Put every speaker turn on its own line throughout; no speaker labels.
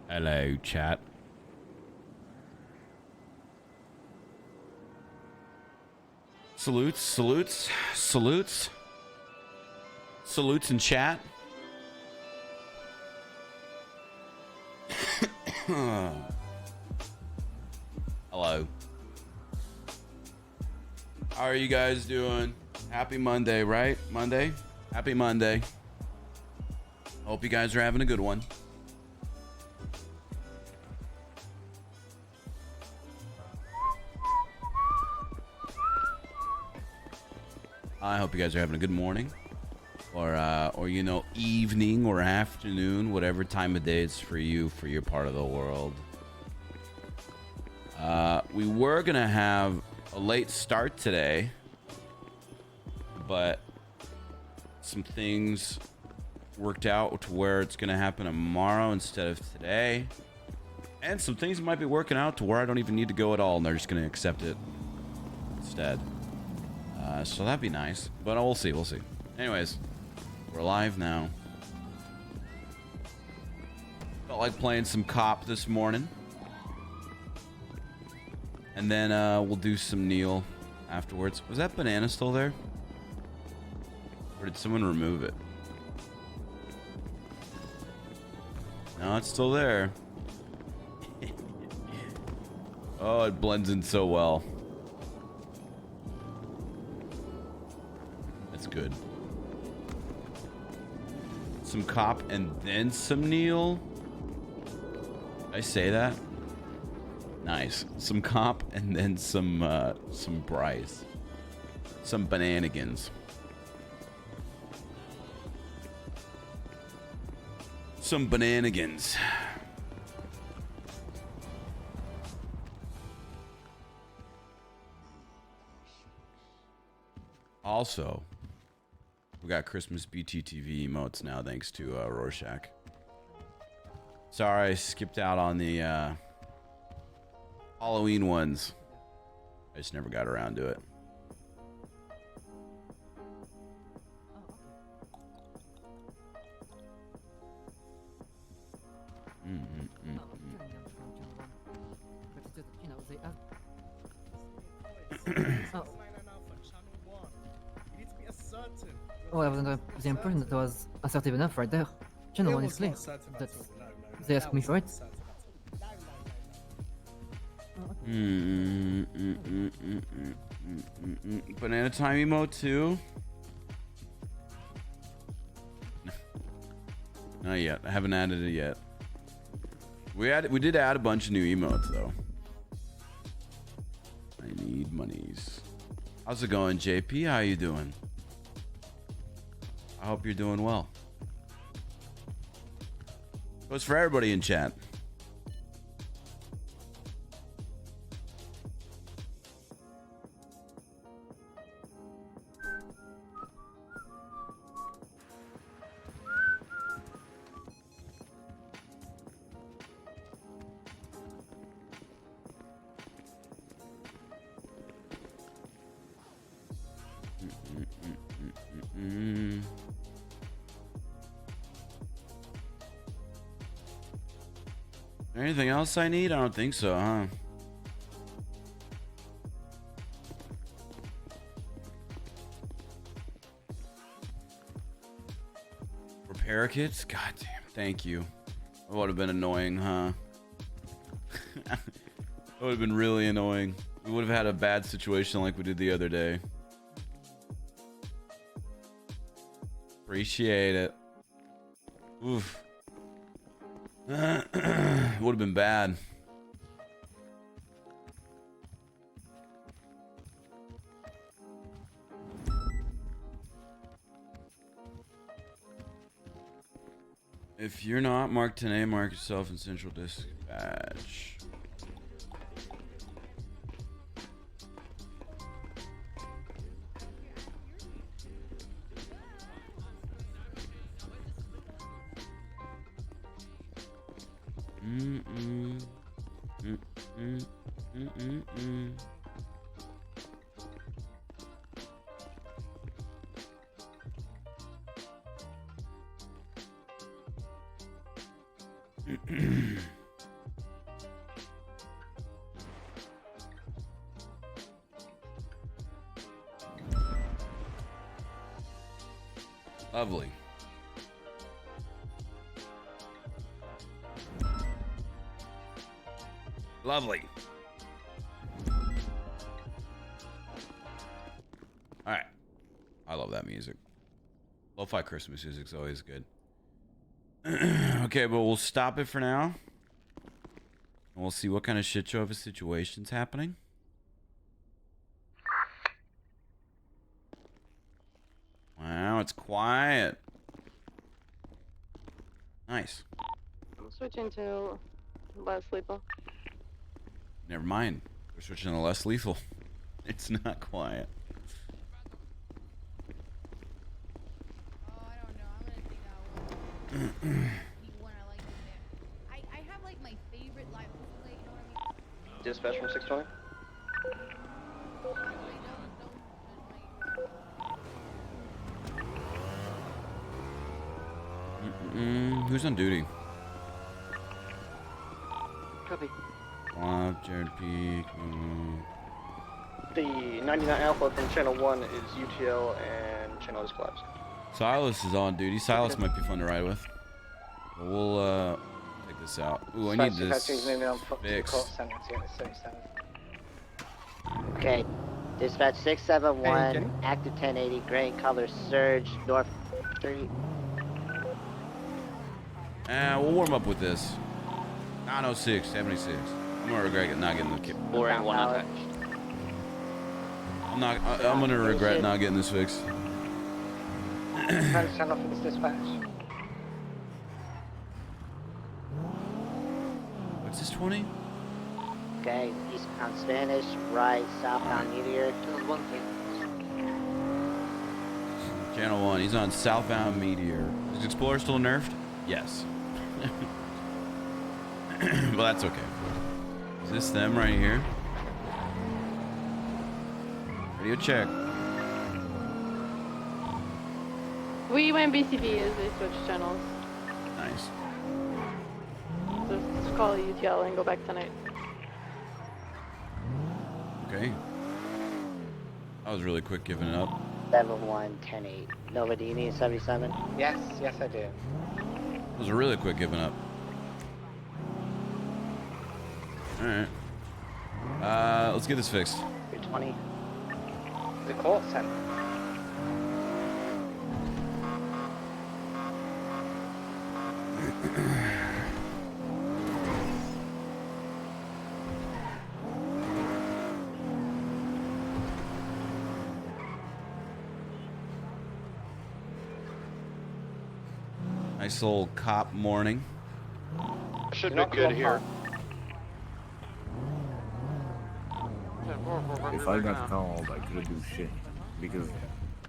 Hello, chat. Salutes, salutes, salutes. Salutes in chat. Hello. How are you guys doing? Happy Monday, right? Monday? Happy Monday. Hope you guys are having a good one. I hope you guys are having a good morning, or you know, evening or afternoon, whatever time of day it's for you, for your part of the world. We were gonna have a late start today, but some things worked out to where it's gonna happen tomorrow instead of today, and some things might be working out to where I don't even need to go at all, and they're just gonna accept it instead. So that'd be nice, but we'll see, we'll see. Anyways, we're live now. Felt like playing some cop this morning. And then we'll do some Neil afterwards. Was that banana still there? Or did someone remove it? No, it's still there. Oh, it blends in so well. That's good. Some cop and then some Neil. Did I say that? Nice. Some cop and then some Bryce. Some bananigans. Some bananigans. Also, we got Christmas BTTV emotes now thanks to Rorschach. Sorry, I skipped out on the Halloween ones. I just never got around to it.
Oh, I wasn't the impression that there was assertive enough right there. Channel, honestly. They asked me for it.
Banana time emote too? Not yet. I haven't added it yet. We did add a bunch of new emotes though. I need monies. How's it going, JP? How you doing? I hope you're doing well. Goes for everybody in chat. Anything else I need? I don't think so, huh? Repair kits? God damn, thank you. That would have been annoying, huh? That would have been really annoying. We would have had a bad situation like we did the other day. Appreciate it. Oof. Would have been bad. If you're not, mark 10A, mark yourself in Central Dispatch. Lovely. Lovely. All right. I love that music. Lo-fi Christmas music's always good. Okay, but we'll stop it for now. And we'll see what kind of shit show of a situation's happening. Wow, it's quiet. Nice.
I'm switching to less lethal.
Never mind. We're switching to less lethal. It's not quiet.
Oh, I don't know. I'm gonna think the one I like there. I have like my favorite live play, you know what I mean?
Dispatch from 620.
Who's on duty?
Copy.
Jared Peak.
The 99 Alpha from Channel 1 is UTL and Channel is collapsed.
Silas is on duty. Silas might be fun to ride with. But we'll take this out. Ooh, I need this fixed.
Okay, dispatch 671, active 1080, gray color surge, north 3.
We'll warm up with this. 906, 76. I'm gonna regret not getting the kit.
Boring one attached.
I'm gonna regret not getting this fixed.
Try to send off for this dispatch.
What's this 20?
Okay, eastbound Spanish, right, southbound Meteor.
Channel 1. He's on southbound Meteor. Is Explorer still nerfed? Yes. Well, that's okay. Is this them right here? Radio check.
We went BCB as they switched channels.
Nice.
Just call a UTL and go back tonight.
Okay. I was really quick giving it up.
71, 108. Nova, do you need 77? Yes, I do.
It was a really quick giving up. Alright. Let's get this fixed.
320. The call center.
Nice little cop morning.
Should be good here.
If I got called, I couldn't do shit because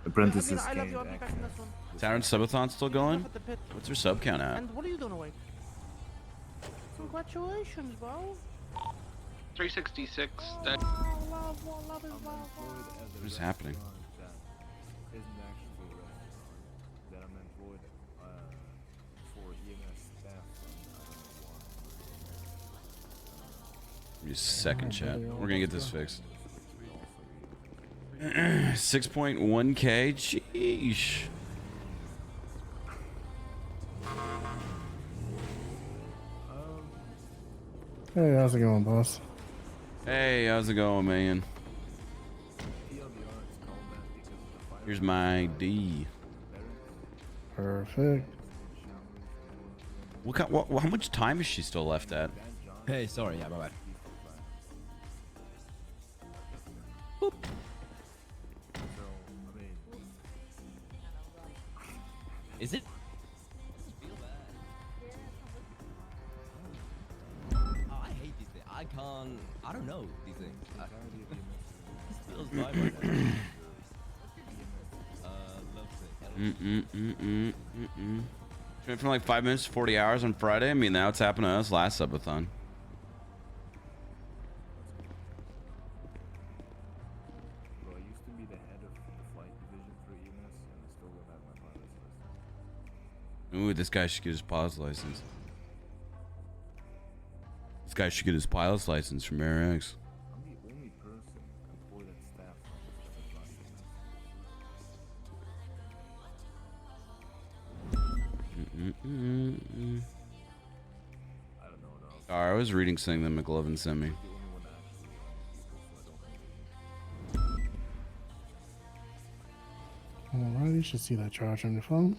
apprentices can't access.
Tyrant Subathon still going? What's their sub count at?
And what are you doing awake? Congratulations, bro.
366.
Love is love.
What is happening?
Isn't actually a restaurant that I'm employed for EMS staff.
Give me a second, chat. We're gonna get this fixed. 6.1k. Sheesh.
Hey, how's it going, boss?
Hey, how's it going, man? Here's my ID.
Perfect.
How much time is she still left at?
Hey, sorry, yeah, my bad.
So,
Is it? Oh, I hate these things. I don't know these things. This feels right now.
Went from like 5 minutes to 40 hours on Friday. I mean, now it's happened to us last subathon.
Well, I used to be the head of the flight division for EMS, and I still don't have my pilot's license.
Ooh, this guy should get his pilot's license. This guy should get his pilot's license from Air X.
I'm the only person employed at staff on this
Sorry, I was reading something that McLovin sent me.
Alright, you should see that charge on your phone.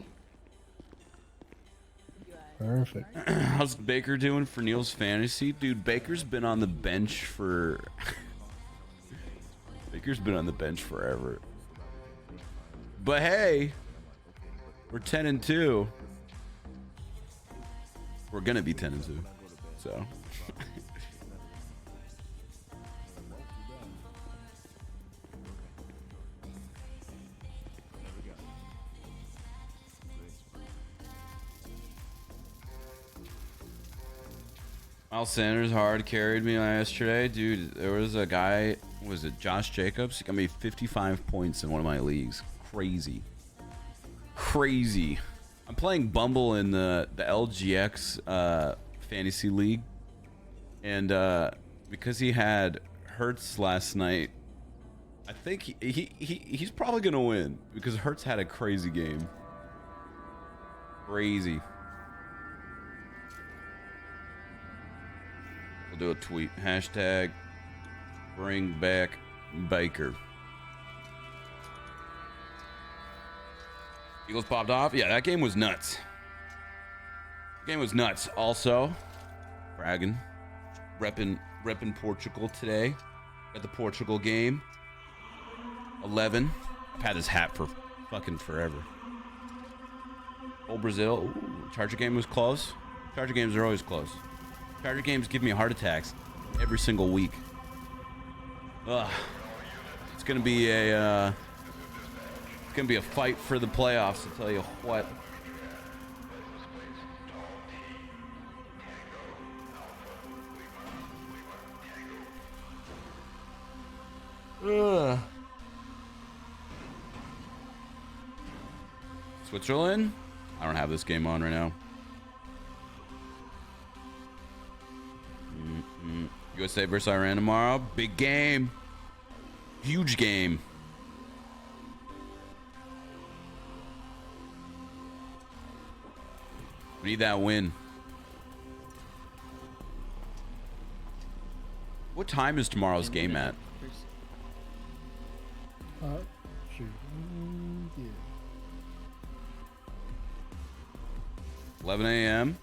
Perfect.
How's Baker doing for Neil's fantasy? Dude, Baker's been on the bench for... Baker's been on the bench forever. But hey, we're 10-2. We're gonna be 10-2. So... Miles Sanders hard carried me yesterday. Dude, there was a guy, was it Josh Jacobs? He got me 55 points in one of my leagues. Crazy. Crazy. I'm playing Bumble in the LGX fantasy league. And because he had Hurts last night, I think he's probably going to win because Hurts had a crazy game. Crazy. Do a tweet. Hashtag bring back Baker. Eagles popped off. Yeah, that game was nuts. Game was nuts. Also, bragging, repping Portugal today. At the Portugal game. 11. I've had this hat for fucking forever. Old Brazil. Ooh, Charger game was close. Charger games are always close. Charger games give me heart attacks every single week. Ugh. It's gonna be a fight for the playoffs, I'll tell you what. Ugh. Switzerland? I don't have this game on right now. USA versus Iran tomorrow. Big game. Huge game. We need that win. What time is tomorrow's game at?
Shoot. Yeah.
11 a.m.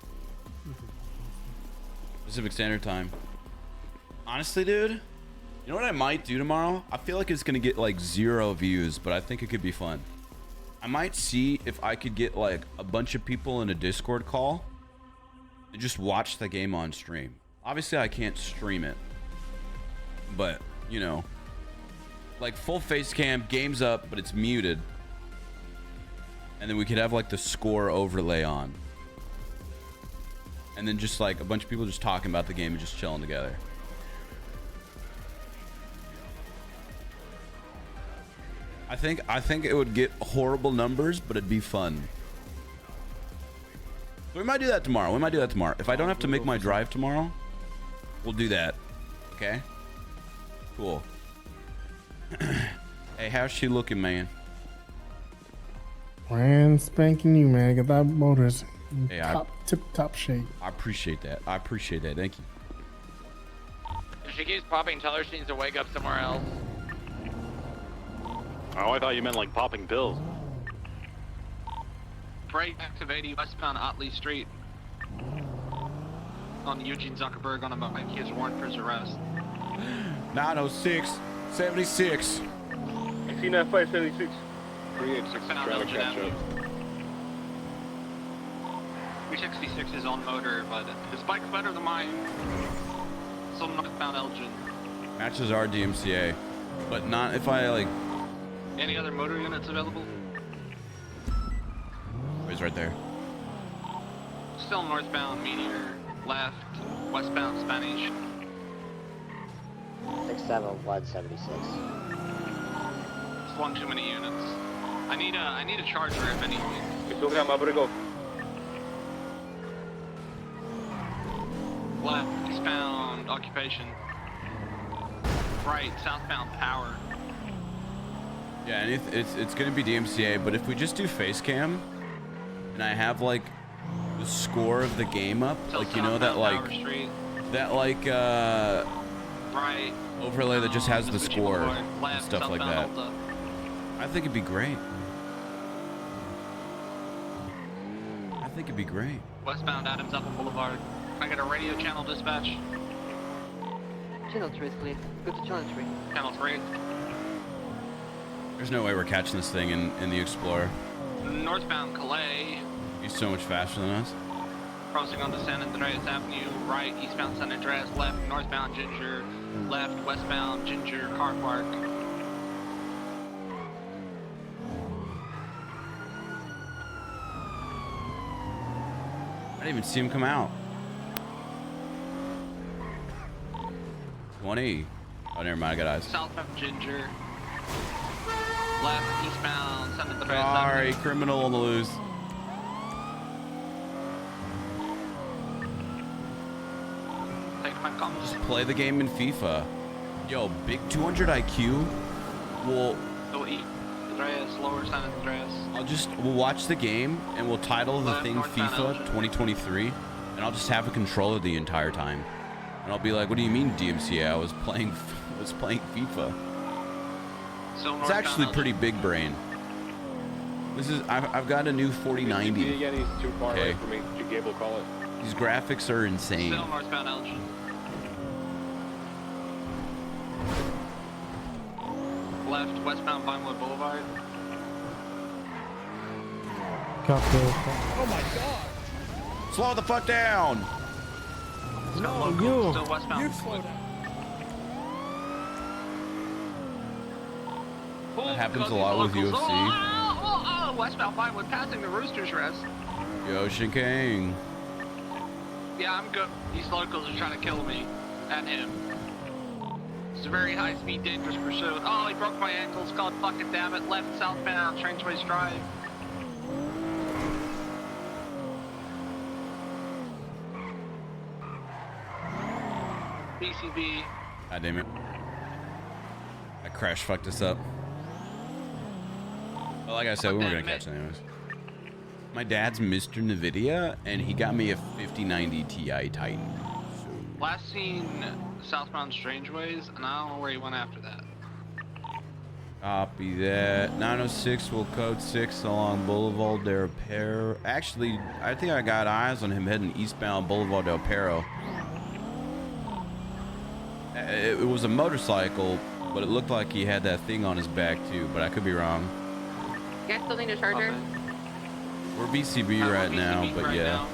Pacific Standard Time. Honestly, dude, you know what I might do tomorrow? I feel like it's gonna get like 0 views, but I think it could be fun. I might see if I could get like a bunch of people in a Discord call and just watch the game on stream. Obviously, I can't stream it, but you know, like full face cam, game's up, but it's muted, and then we could have like the score overlay on, and then just like a bunch of people just talking about the game and just chilling together. I think it would get horrible numbers, but it'd be fun. So we might do that tomorrow. If I don't have to make my drive tomorrow, we'll do that. Okay? Cool. Hey, how's she looking, man?
Brand spanking new, man. Get that motors in
Hey,
tip-top shape.
I appreciate that. Thank you.
If she keeps popping, tell her she needs to wake up somewhere else.
Oh, I thought you meant like popping pills.
Break active 80 westbound Otley Street. On Eugene Zuckerberg on a bike. He is warrant for his arrest.
906, 76.
1895, 76.
386 traffic catch up.
366 is on motor, but his bike's better than mine. So northbound Elgin.
Matches our DMCA, but not if I like.
Any other motor units available?
He's right there.
Still northbound Meteor, left, westbound Spanish.
67176.
It's one too many units. I need a charger if anything. Left, eastbound occupation. Right, southbound power.
Yeah, and it's gonna be DMCA, but if we just do face cam, and I have like the score of the game up,
Till
like you know that like
Power Street.
that like
Right.
overlay that just has the
Vespucci
score
Boulevard,
and
left,
stuff like that.
southbound Alta.
I think it'd be great. I think it'd be great.
Westbound Adams Apple Boulevard. Can I get a radio channel dispatch?
Channel 3 is clear. Go to channel 3.
Channel 3.
There's no way we're catching this thing in the Explorer.
Northbound Calais.
He's so much faster than us.
Crossing onto San Andreas Avenue. Right, eastbound San Andreas. Left, northbound Ginger. Left, westbound Ginger Car Park.
I didn't even see him come out. 20. Oh, never mind. I got eyes.
Southbound Ginger. Left, eastbound San Andreas
Sorry,
Avenue.
criminal on the loose.
Take my comms.
Just play the game in FIFA. Yo, big 200 IQ. We'll
Go east. Andreas, lower San Andreas.
we'll watch the game and we'll title the
Left,
thing
northbound
FIFA
Elgin.
2023, and I'll just have a controller the entire time. And I'll be like, "What do you mean DMCA? I was playing FIFA." It's actually pretty big brain. This is I've got a new 4090.
Again, he's too far
Okay.
away from me. Did you be able to call it?
These graphics are insane.
Still northbound Elgin. Left, westbound Vinewood Boulevard.
Oh my god!
Slow the fuck down.
No,
Still westbound.
you slow down.
That happens a lot with UFC.
Oh, westbound Vinewood passing the Roosters Rest.
Yo, King.
Yeah, I'm good. These locals are trying to kill me and him. It's a very high-speed, dangerous pursuit. Oh, he broke my ankles. God fucking damn it. Left, southbound, Strangeways Drive. BCB.
God damn it. I crash fucked us up. Well, like I said, we weren't gonna catch it anyways. My dad's Mr. Nvidia, and he got me a 5090 Ti Titan.
Last seen southbound Strangeways, and I don't know where he went after that.
Copy that. 906 will code 6 along Boulevard del Perro. Actually, I think I got eyes on him heading eastbound Boulevard del Perro. It was a motorcycle, but it looked like he had that thing on his back too, but I could be wrong.
You guys still need a charger?
We're BCB right now, but yeah.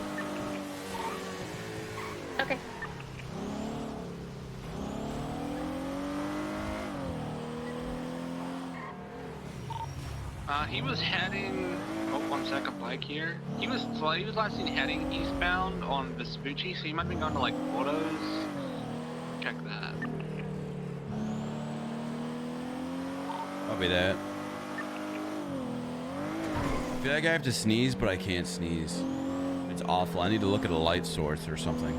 Okay.
He was heading. Oh, 1 second, bike here. He was last seen heading eastbound on Vespucci, so he might be going to like Autos. Check that.
Copy that. I feel like I have to sneeze, but I can't sneeze. It's awful. I need to look at a light source or something.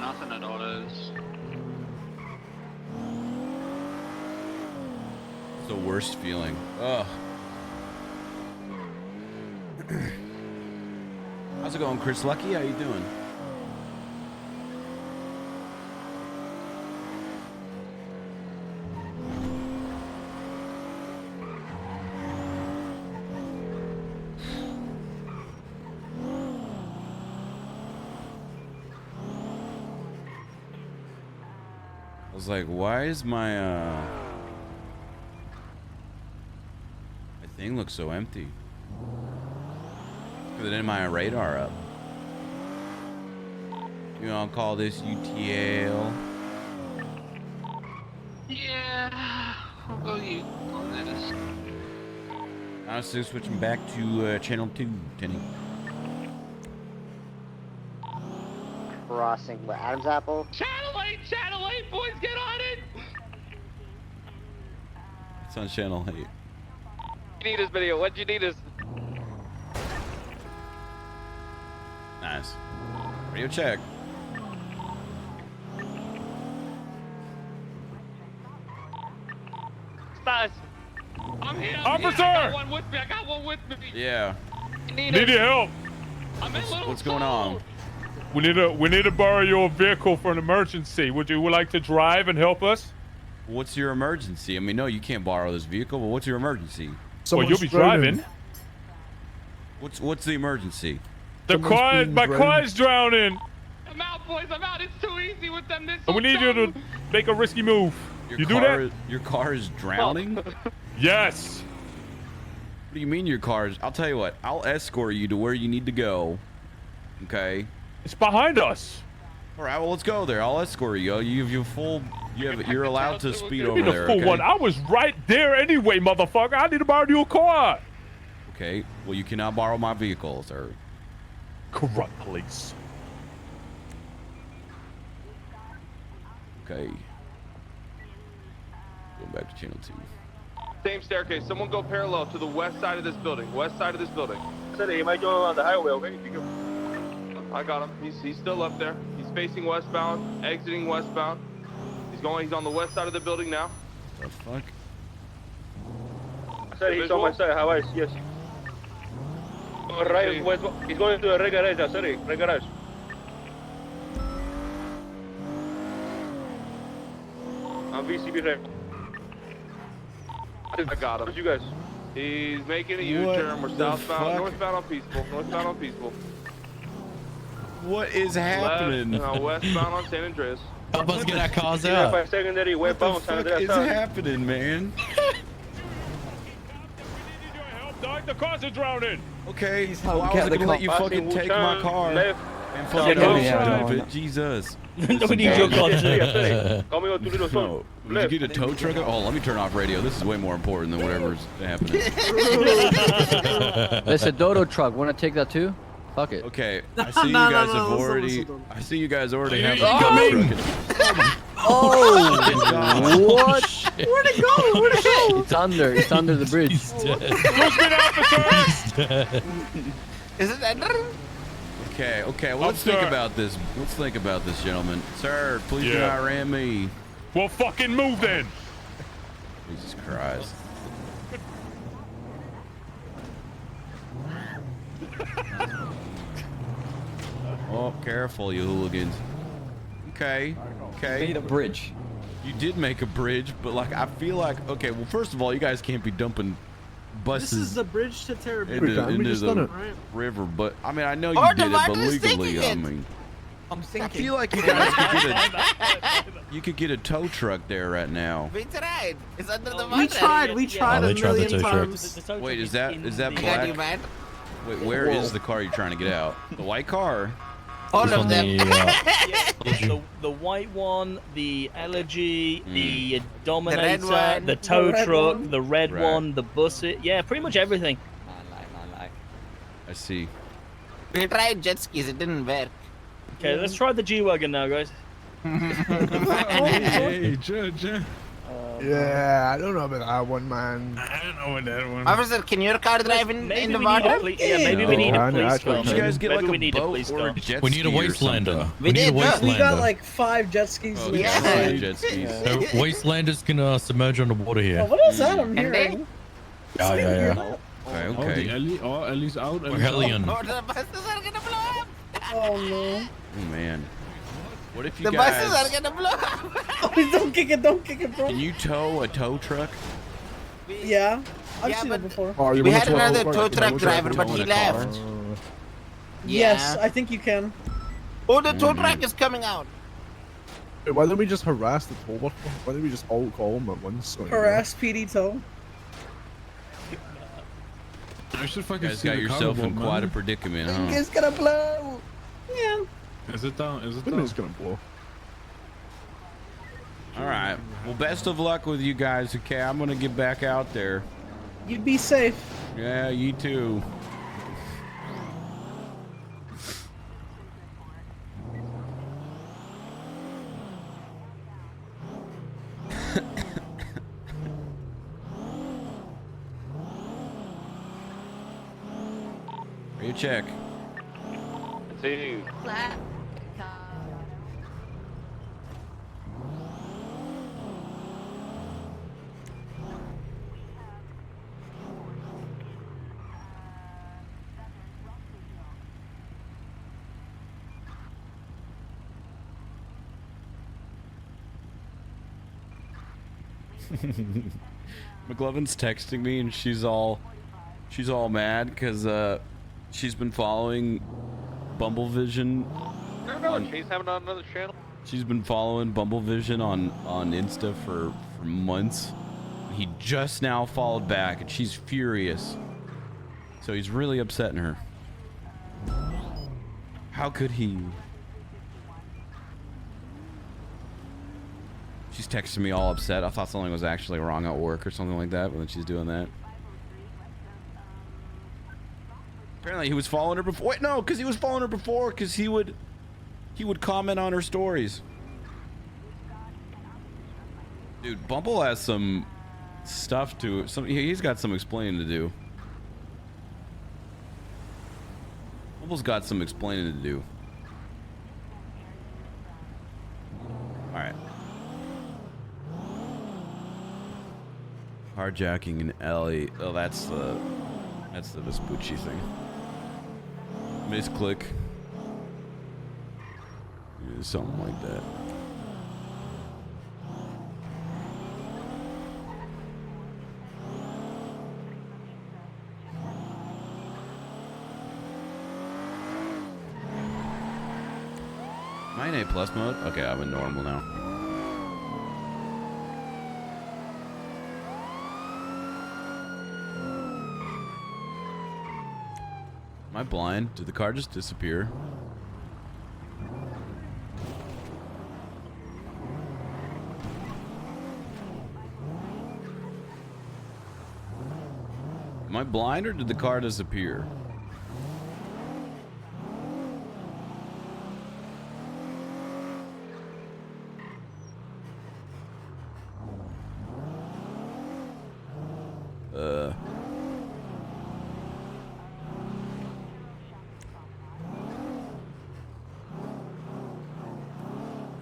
Nothing at Autos.
It's the worst feeling. Ugh. How's it going, Chris Lucky? How you doing? I was like, why is my thing looks so empty? Because then my radar up. You know, I'll call this UTL.
Yeah, I'll go you on this.
I'm still switching back to channel 2, Tenny.
Crossing with Adam's Apple.
Channel 8, boys, get on it!
It's on channel 8.
You need this video, what'd you need us?
Nice. Radio check.
Nice. I'm here.
Officer!
I got one with me.
Yeah.
You need
Need
it.
your help.
I'm in Little
What's going on?
We need to borrow your vehicle for an emergency. Would you like to drive and help us?
What's your emergency? I mean, no, you can't borrow this vehicle, but what's your emergency?
Well, you'll be driving.
What's the emergency?
My car's drowning.
I'm out, boys. I'm out. It's too easy with them.
We need you to make a risky move. You do that?
Your car is drowning?
Yes.
What do you mean your car is? I'll tell you what. I'll escort you to where you need to go. Okay.
It's behind us.
All right. Well, let's go there. I'll escort you. You're allowed to speed over there.
Full
Okay?
one. I was right there anyway, motherfucker. I need to borrow your car.
Okay. Well, you cannot borrow my vehicle, sir.
Corrupt police.
Okay. Going back to channel 2.
Same staircase. Someone go parallel to the west side of this building. West side of this building.
Sir, he might go on the highway, okay?
I got him. He's still up there. He's facing westbound, exiting westbound. He's on the west side of the building now.
The fuck?
Sir, he's on my side. How is? Yes. Right west. He's going to the red garage. Sorry, red garage. I'm VCB right.
I got him.
You guys.
He's making a U-turn. We're southbound,
fuck?
northbound on Peaceful. Northbound on Peaceful.
What is happening?
Westbound on San Andreas.
Help us get our cars out.
Secondary
What the
westbound San
fuck
Andreas.
is happening, man?
Dog, the cars are drowning.
Okay, well, I was gonna let you fucking take my car and fucking drive it. Jesus.
We need your car too.
No. Did you get a tow truck? Oh, let me turn off radio. This is way more important than whatever's happening.
There's a Dodo truck. Want to take that too? Fuck it.
Okay, I see you guys have already. I see you guys already have a tow truck.
Oh! What?
Where'd it go? Where'd it go?
It's under the bridge.
Is it under?
Okay, well, let's think about this. Let's think about this, gentlemen. Sir, please do not ram me.
Well, fucking move then.
Jesus Christ. Oh, careful, you hooligans. Okay.
Made a bridge.
You did make a bridge, but like I feel like okay. Well, first of all, you guys can't be dumping buses.
This is the bridge to Terabithia.
into the river, but I mean I know you did it, but legally, I mean. I feel like you guys could get a tow truck there right now.
We tried. It's under the water.
We tried a million times.
Wait, is that black? Wait, where is the car you're trying to get out? The white car?
All of them.
The white one, the Elegy, the Dominator,
one.
the tow
The red
truck,
one.
the red
Right.
one, the bus. Yeah, pretty much everything.
I see.
We tried jet skis. It didn't work.
Okay, let's try the G-Wagon now, guys.
Hey, Judge. Yeah, I don't know about that one, man.
I don't know what that one.
Officer, can your car drive in the water?
Maybe we need a police car.
Did you guys get
Maybe
like
we
a
need a
boat
police
or
car.
a jet
We need a
ski or
Wastelander.
something?
We did,
a
We got
Wastelander.
like 5 jet skis.
Oh,
Yeah.
yeah. Jet skis.
So Wastelanders can submerge underwater
Oh,
here.
what is that I'm hearing?
Yeah.
Okay.
Ellie's out.
We're Hellion.
Oh, the buses are gonna blow up.
Oh no.
Oh man. What if you
The
guys?
buses are gonna blow up.
Oh, don't kick it, bro.
Can you tow a tow truck?
Yeah, I've
Yeah,
seen
but
it before.
we had another tow truck driver, but he left.
Yes, I think you can.
Oh, the tow truck is coming out.
Why don't we just harass the toll worker? Why don't we just all call him at once?
Harass PD tow.
I should
You
fucking
guys got yourself in quite a predicament, huh?
It's gonna blow. Yeah.
Is it down? Is it down? It's gonna blow.
All right. Well, best of luck with you guys. Okay, I'm gonna get back out there.
You'd be safe.
Yeah, you too. Ready to check.
See.
Flat.
McLovin's texting me and she's all mad because she's been following Bumblevision.
Chase having on another channel.
She's been following Bumblevision on Insta for months. He just now followed back and she's furious. So he's really upsetting her. How could he? She's texting me all upset. I thought something was actually wrong at work or something like that, but then she's doing that. Apparently he was following her before. Wait, no, because he was following her before because he would comment on her stories. Dude, Bumble has some stuff to he's got some explaining to do. Bumble's got some explaining to do. All right. Carjacking and Ellie. Oh, that's the Vespucci thing. Misclick. Yeah, something like that. Am I in A+ mode? Okay, I'm in normal now. Am I blind? Did the car just disappear? Am I blind or did the car disappear?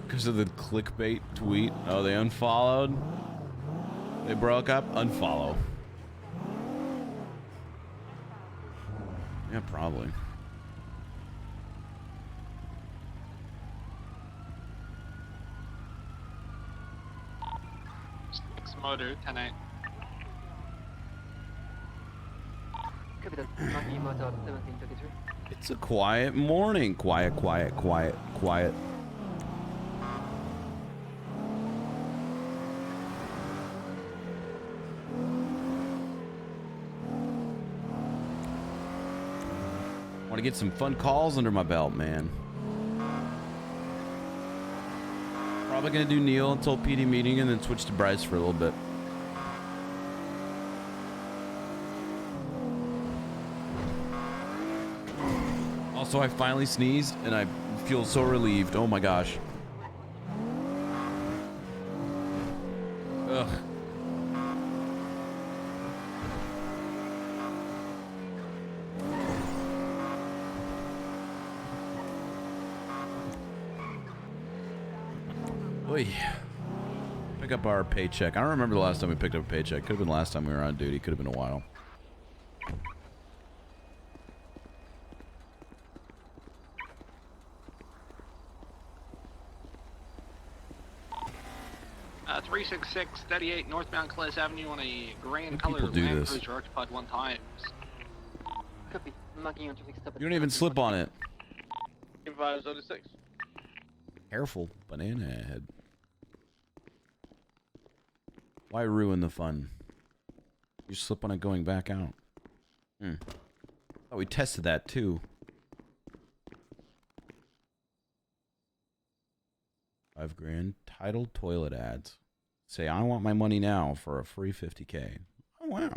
Because of the clickbait tweet. Oh, they unfollowed. They broke up. Unfollow. Yeah, probably.
Motor 10-8.
It's a quiet morning. Quiet, quiet, quiet, quiet. Want to get some fun calls under my belt, man. Probably gonna do Neil until PD meeting and then switch to Bryce for a little bit. Also, I finally sneezed and I feel so relieved. Oh my gosh. Ugh. Oy. Pick up our paycheck. I don't remember the last time we picked up a paycheck. Could have been last time we were on duty. Could have been a while.
366 38 northbound Class Avenue on a grand color
people do
Land
this?
Cruiser occupied 1 times.
You don't even slip on it.
Advised 06.
Careful, banana head. Why ruin the fun? You slip on it going back out. Oh, we tested that too. $5,000 titled toilet ads. Say, I want my money now for a free 50K. Oh, wow.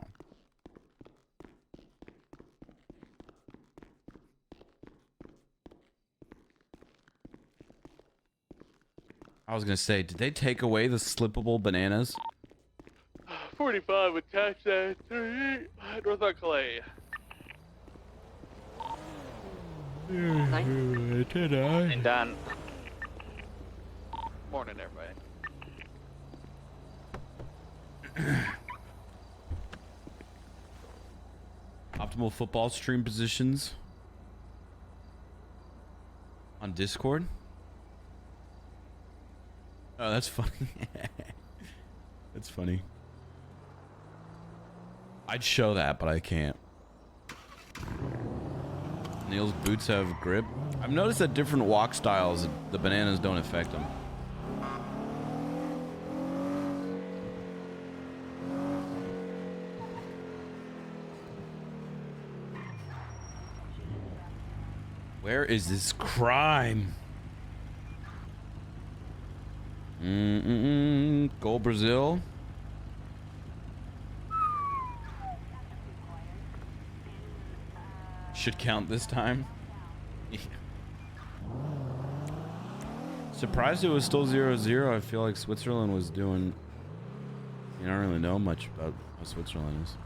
I was gonna say, did they take away the slippable bananas?
45 with tax at 3 North on Clay.
And done.
Morning, everybody.
Optimal football stream positions on Discord. Oh, that's funny. It's funny. I'd show that, but I can't. Neil's boots have grip. I've noticed that different walk styles, the bananas don't affect them. Where is this crime? Go Brazil. Should count this time. Yeah. Surprised it was still 0-0. I feel like Switzerland was doing. I don't really know much about how Switzerland is.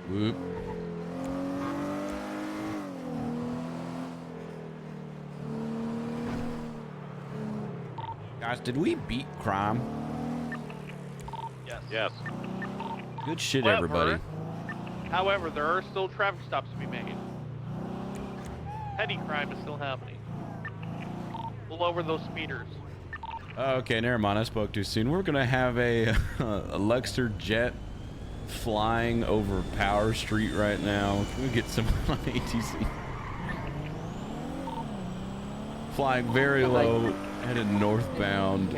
Whoop. Guys, did we beat crime?
Yes. Yes.
Good shit, everybody.
However, there are still traffic stops to be made. Petty crime is still happening. Pull over those speeders.
Okay, never mind. I spoke too soon. We're gonna have a a Luxor jet flying over Power Street right now. Can we get someone on ATC? Flying very low, headed northbound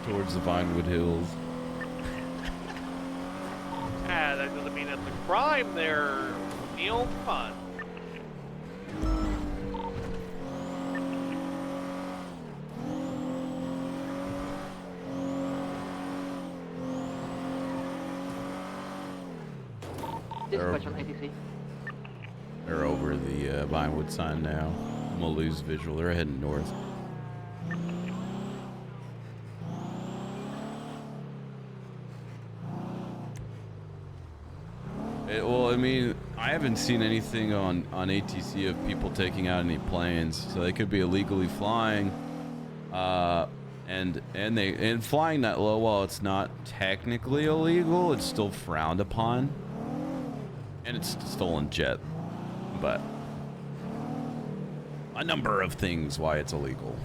towards the Vinewood Hills.
Ah, that doesn't mean it's a crime there, Neil. Come on.
Dispatch on ATC.
They're over the Vinewood sign now. I'm gonna lose visual. They're heading north. Well, I mean, I haven't seen anything on ATC of people taking out any planes, so they could be illegally flying, and flying that low. While it's not technically illegal, it's still frowned upon, and it's a stolen jet. But a number of things why it's illegal.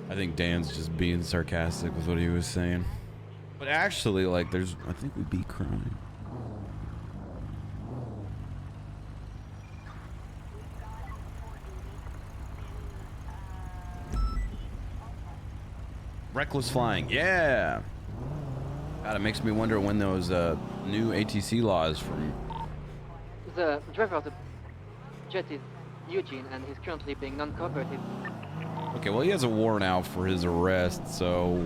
I think Dan's just being sarcastic with what he was saying. But actually, like, I think we beat crime. Reckless flying, yeah. God, it makes me wonder when those new ATC laws from.
The driver of the jet is Eugene, and he's currently being non-cooperative.
Okay, well, he has a warrant out for his arrest, so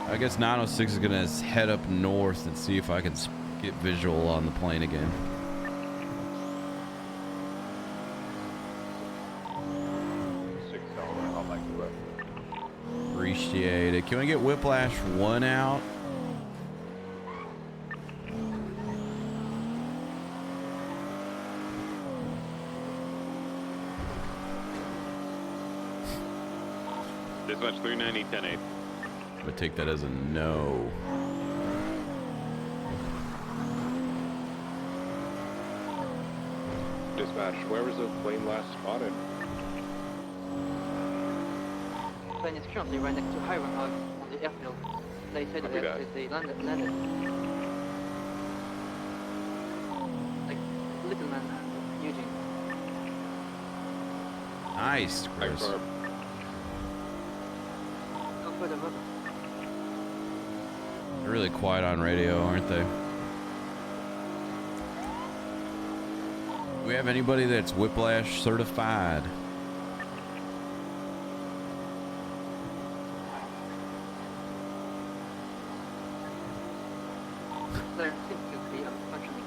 I guess 906 is gonna head up north and see if I can get visual on the plane again. Appreciate it. Can we get Whiplash 1 out?
Dispatch 390, 10-8.
I'm gonna take that as a no.
Dispatch, where was the plane last spotted?
The plane is currently right next to Hiram Hog on the airfield. They said that they landed. Like Little Man and Eugene.
Nice, Chris.
Go further over.
They're really quiet on radio, aren't they? Do we have anybody that's Whiplash certified?
There seems to be a functioning.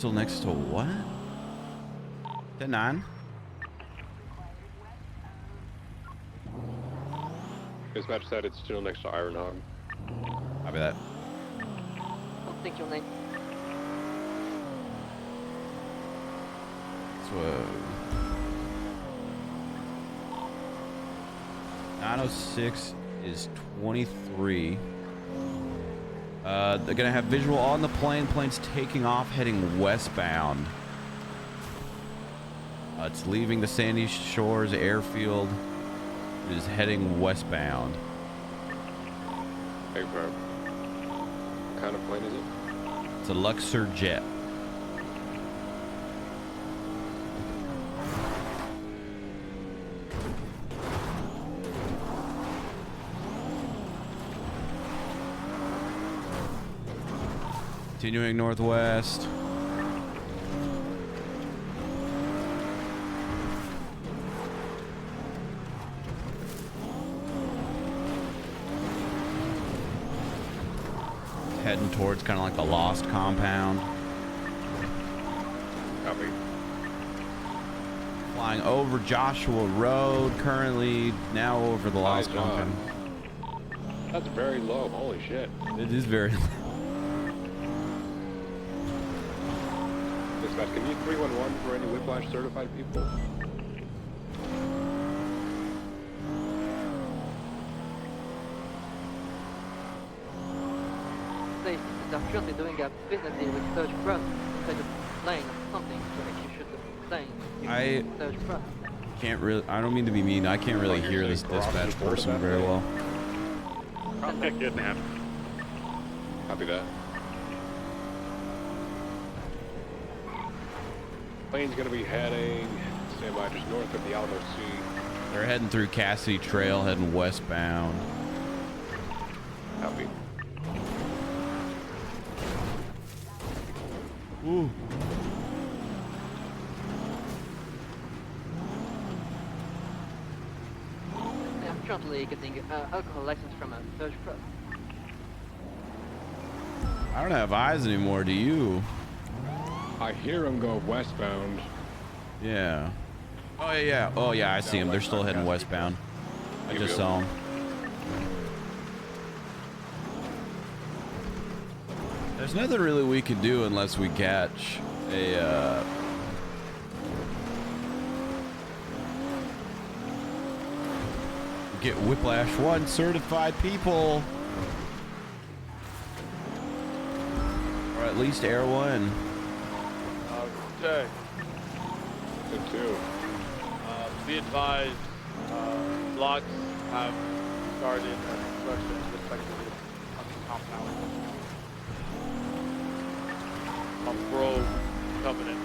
still next to what? 10-9.
Dispatch said it's still next to Iron Hog.
Copy that.
Oh, thank you, Nate.
So, 906 is 23. They're gonna have visual on the plane. Plane's taking off, heading westbound. It's leaving the Sandy Shores airfield. It is heading westbound.
Hey, bro. What kind of plane is it?
It's a Luxor jet. Continuing northwest. Heading towards kind of like the Lost compound.
Copy.
Flying over Joshua Road, currently now over the Lost compound.
That's very low. Holy shit.
It is very low.
Dispatch, can you 311 for any whiplash certified people?
They are currently doing a business deal with Surge Plus instead of plane or something, so if you shoot the plane, you Surge Plus.
Can't really, I don't mean to be mean, I can't really hear this dispatch person very well.
I'll get kidnapped. Copy that. Plane's gonna be heading, stand by, just north of the Alamo Sea.
They're heading through Cassidy Trail, heading westbound.
Copy.
Ooh.
I'm currently getting alcohol license from a Surge Plus.
I don't have eyes anymore, do you?
I hear them go westbound.
Yeah. Oh yeah. Oh yeah, I see them. They're still heading westbound. I just saw them. There's nothing really we can do unless we catch a get Whiplash 1 certified people. Or at least Air 1.
Okay.
Good too.
Be advised, blocks have started construction respectively on the compound. On Grove Covenant.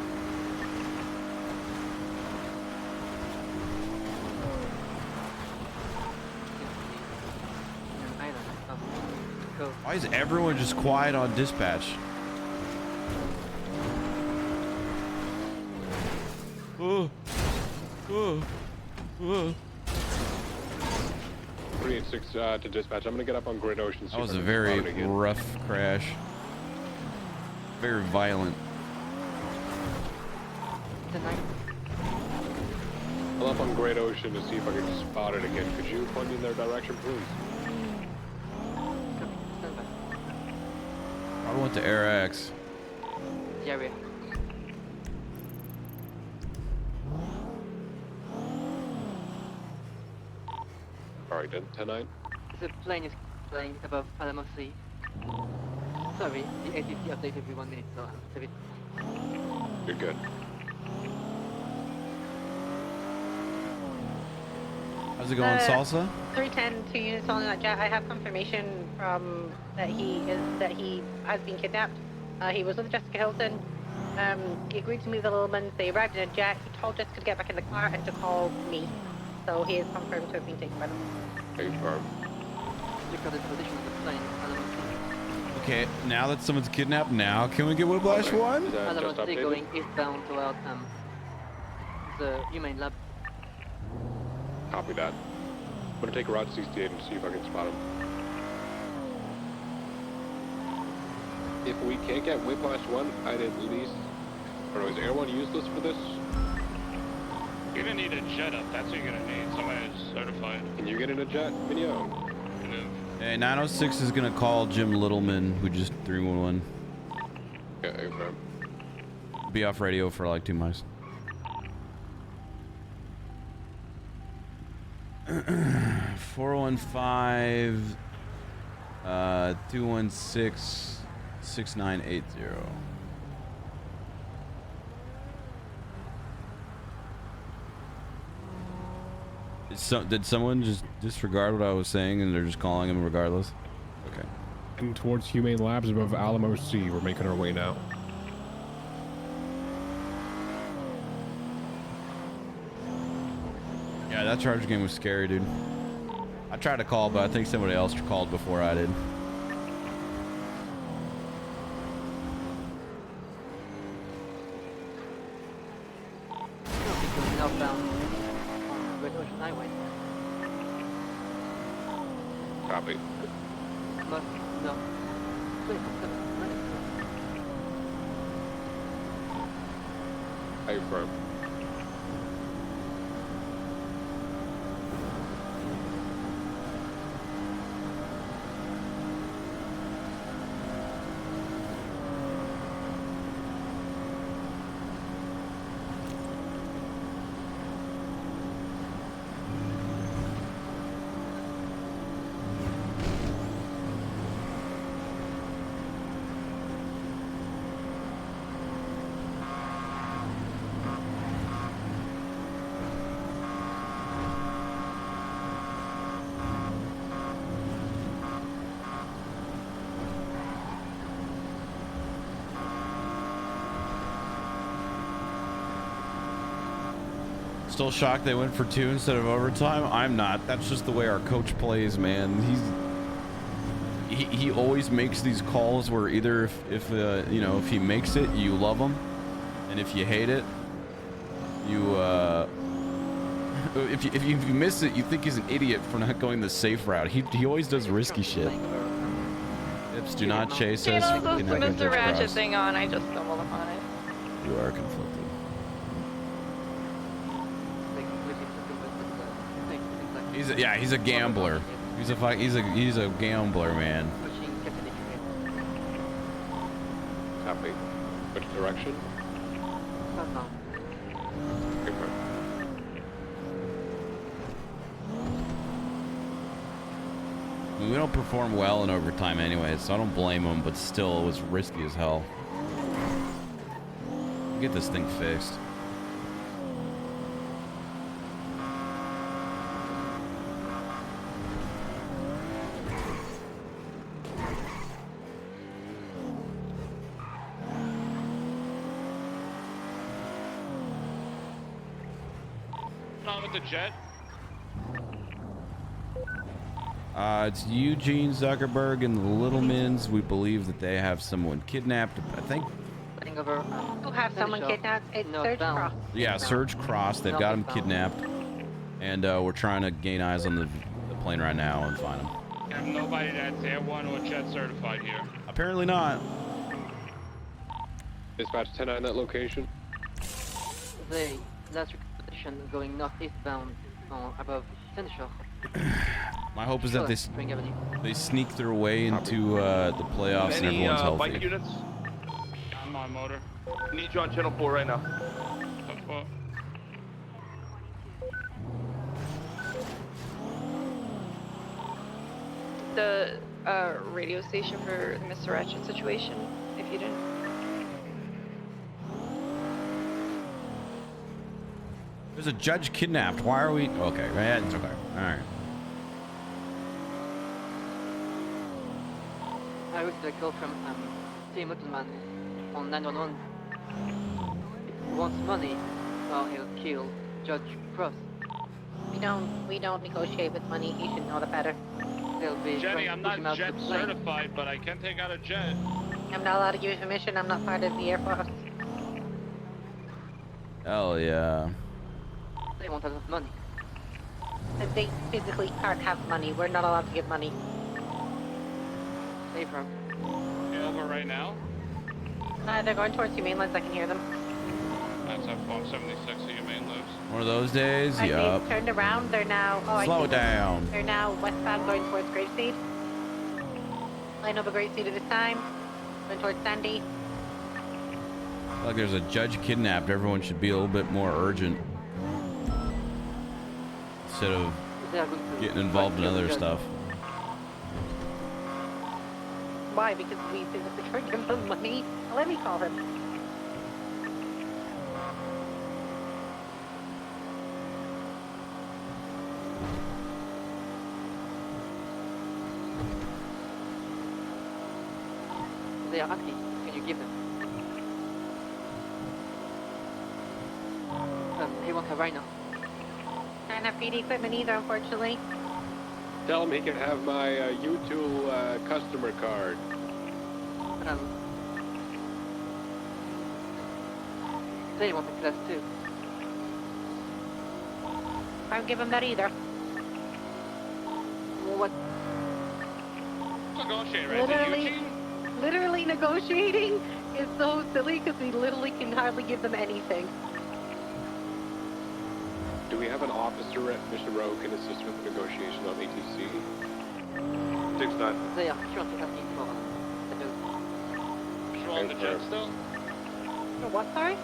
Why is everyone just quiet on dispatch? Oh.
386 to dispatch. I'm gonna get up on Great Ocean.
That was a very rough crash. Very violent.
I'm up on Great Ocean to see if I can spot it again. Could you point me in their direction, please?
I went to Air X.
Yeah, we.
Alright, then 10-9.
The plane is flying above Alamo Sea. Sorry, the ATC updated every 1 minute, so I'm a bit.
You're good.
How's it going, Salsa?
310, 2 units on that jet. I have confirmation from that he has been kidnapped. He was with Jessica Hilton. He agreed to move the Littlemans. They arrived in a jet. He told Jessica to get back in the car and to call me. So he is confirmed to have been taken by them.
Confirmed.
Recorded position of the plane, Alamo Sea.
Okay, now that someone's kidnapped, now can we get Whiplash 1?
Alamo Sea going eastbound toward the humane lab.
Copy that. I'm gonna take a route 68 and see if I can spot him. If we can't get Whiplash 1, I'd at least Or is Air One useless for this?
You're gonna need a jet up. That's what you're gonna need. Somebody who's certified.
Can you get in a jet, Minio?
Hey, 906 is gonna call Jim Littleman, who just 311.
Yeah, confirm.
Be off radio for like 2 months. 415 216 6980. Did someone just disregard what I was saying and they're just calling him regardless? Okay.
And towards Humane Labs above Alamo C. We're making our way now.
Yeah, that charge game was scary, dude. I tried to call, but I think somebody else called before I did.
Outbound on Red Ocean Highway.
Copy.
No. Wait,
I confirm.
Still shocked they went for 2 instead of overtime. I'm not. That's just the way our coach plays, man. He always makes these calls where either if you know, if he makes it, you love him, and if you hate it, you if you miss it, you think he's an idiot for not going the safe route. He always does risky shit. Tips do not chase us.
Channel goes
We
the
cannot
Mr.
judge
Ratchet
cross.
thing on. I just stumbled upon it.
You are conflicted. He's a gambler. He's a gambler, man.
Copy. Which direction? Confirm.
I mean, we don't perform well in overtime anyway, so I don't blame him, but still, it was risky as hell. Get this thing fixed.
On with the jet.
It's Eugene Zuckerberg and the Littlemans. We believe that they have someone kidnapped. I think.
Who have someone kidnapped? It's Surge Cross.
Yeah, Surge Cross. They've got him kidnapped, and we're trying to gain eyes on the plane right now and find him.
I have nobody that's Air One or jet certified here.
Apparently not.
Dispatch 10 on that location.
The last position going northeastbound above Central.
My hope is that they sneak their way into the playoffs and
Any
everyone's healthy.
bike units?
I'm on motor.
Need you on channel 4 right now.
The radio station for the Mr. Ratchet situation, if you didn't.
There's a judge kidnapped. Why are we? Okay, right. It's okay. All right.
I received a call from Tim Littleman on 911. If he wants money, or he'll kill Judge Cross.
We don't negotiate with money. You should know the better.
They'll be
Jenny, I'm not jet
the plane.
certified, but I can take out a jet.
I'm not allowed to give you permission. I'm not part of the Air Force.
Hell yeah.
They want a lot of money.
And they physically can't have money. We're not allowed to give money.
Stay from.
Okay, over right now.
They're going towards Humane Lands. I can hear them.
F1 76 of your main loops.
One of those days?
They've
Yup.
turned around. They're now. Oh,
Slow
I
it
see them.
down.
They're now westbound going towards Grapeseed. Line over Grapeseed at this time. Going towards Sandy.
Like there's a judge kidnapped. Everyone should be a little bit more urgent. Instead of getting involved in other stuff.
Why? Because we tried to give them money. Let me call him.
They are asking, can you give them? He won't have right now.
Can't have PD equipment either, unfortunately.
Tell him he can have my U2 customer card.
They want the class 2.
I don't give him that either.
What?
Negotiate, right?
Literally negotiating is so silly because we literally can hardly give them anything.
Do we have an officer at Mission Row who can assist with the negotiation on ATC? 6-9.
They are currently asking for
Visual on the jet still?
For what, sorry?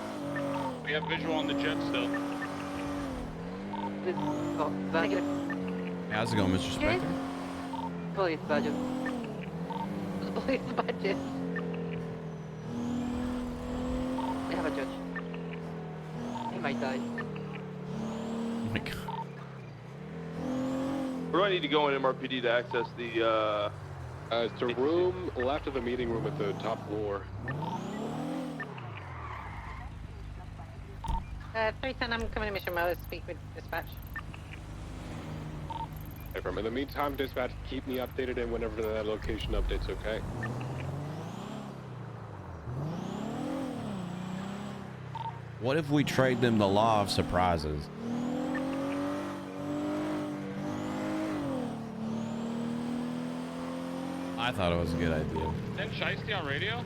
We have visual on the jet still.
Negative.
How's it going, Mr. Spectre?
Police badges.
Police badges.
They have a judge. He might die.
Oh my god.
Where do I need to go in MRPD to access the,
it's the room left of the meeting room at the top floor.
310, I'm coming to Mission Row to speak with dispatch.
In the meantime, dispatch, keep me updated and whenever that location updates, okay?
What if we trade them the law of surprises? I thought it was a good idea.
Then Shiesty on radio?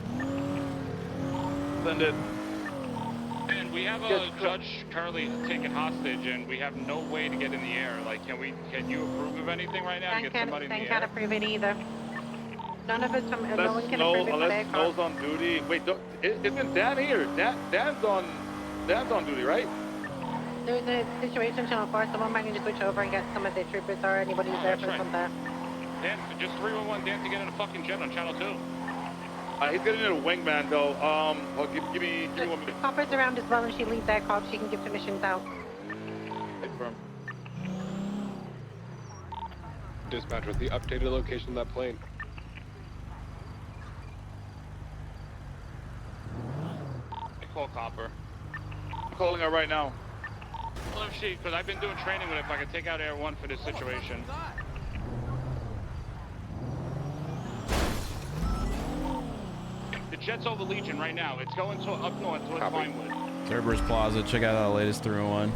Send it.
And we have a judge currently taken hostage, and we have no way to get in the air. Like, can you approve of anything right now to get somebody in the air?
Can't approve it either. None of us from, no one can approve it for their
Unless
car.
Snow's on duty. Wait, isn't Dan here? Dan's on duty, right?
There's a situation in Channel 4, someone might need to switch over and get some of the troopers or anybody who's there
that's
for
right.
combat.
Dan, just 311 Dan to get in a fucking jet on Channel 2.
He's getting in a wingman though. Give me 1 minute.
Copper's around as well and she leads that cop, she can give permissions out.
Confirm.
Dispatch, what's the updated location of that plane?
Call Copper.
I'm calling her right now.
Well, if she, because I've been doing training with if I could take out Air 1 for this situation. The jet's over Legion right now. It's going up north towards Vinewood.
Cerberus Plaza, check out the latest 301.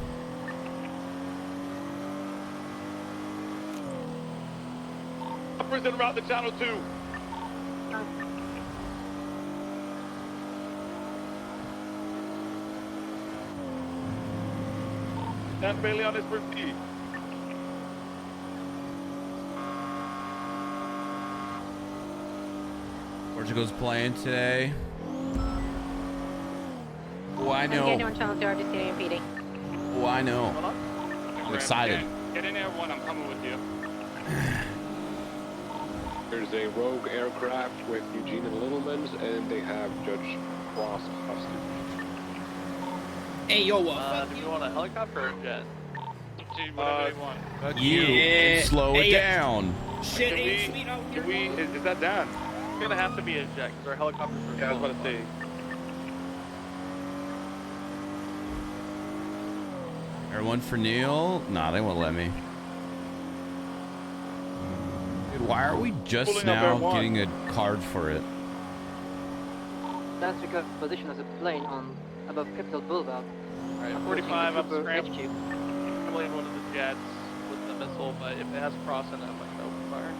Copper's in around the Channel 2. Dan Bailey on his birthday.
Portugal's playing today. Oh, I know.
I'm on Channel 2, I'm just getting PD.
Oh, I know. I'm excited.
Get in Air 1, I'm coming with you.
There's a rogue aircraft with Eugene and Littleman's, and they have Judge Frost hostage.
Hey, yo,
do you want a helicopter or a jet?
Whatever you want.
You slow it down.
Shit ain't sweet out here.
Is that Dan?
It's gonna have to be a jet because our helicopters are.
Yeah, I was about to say.
Everyone for Neil? Nah, they won't let me. Dude, why are we just
Pulling up
now
Air 1.
getting a card for it?
That's because position as a plane on above Capitol Boulevard.
Alright,
Approaching
45
the
up
Trooper
scram.
HQ.
I'm landing one of the jets with the missile, but if it has crossing, I'm gonna open fire.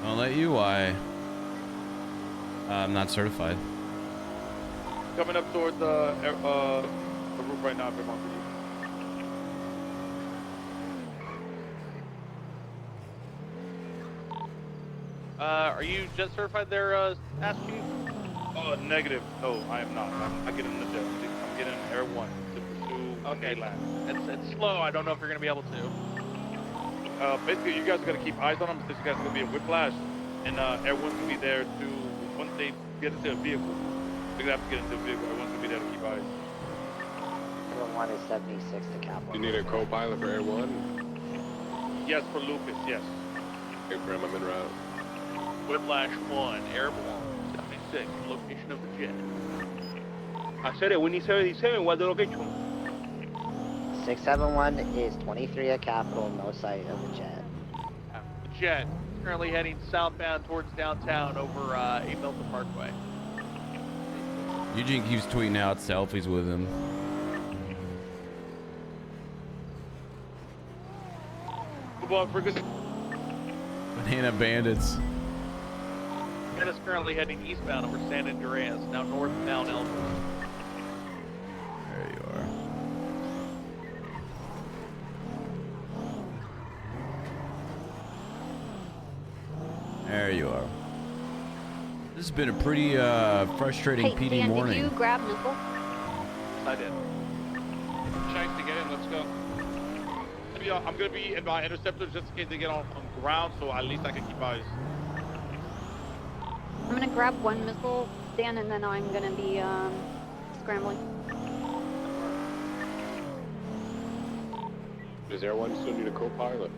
I'll let you. Why? I'm not certified.
coming up towards the roof right now, Vermont.
Are you jet certified there, Ash Chief?
Oh, negative. No, I am not. I'm not getting in the jet. I'm getting Air 1 to pursue mainland.
It's slow. I don't know if you're gonna be able to.
Basically, you guys are gonna keep eyes on them since you guys are gonna be in whiplash, and Air 1's gonna be there to once they get into a vehicle. They're gonna have to get into a vehicle. Air 1's gonna be there to keep eyes.
Air 1 is 76 to Capital.
You need a co-pilot for Air 1?
Yes, for Lucas. Yes.
Okay, Brim, I'm en route.
Whiplash 1, Airborne, 76, location of the jet.
I said it. We need 77. What's the location?
671 is 23 at Capital, no sight of the jet.
The jet is currently heading southbound towards downtown over 8 Milton Parkway.
Eugene keeps tweeting out selfies with him.
Come on, friggin'.
Banana bandits.
Jet is currently heading eastbound over San Andreas, now northbound Elmwood.
There you are. There you are. This has been a pretty frustrating
Hey,
PD
Dan,
morning.
did you grab missile?
I did.
Chase to get in, let's go.
I'm gonna be in my interceptor just in case they get on ground, so at least I can keep eyes.
I'm gonna grab one missile, Dan, and then I'm gonna be scrambling.
Does Air 1 still need a co-pilot?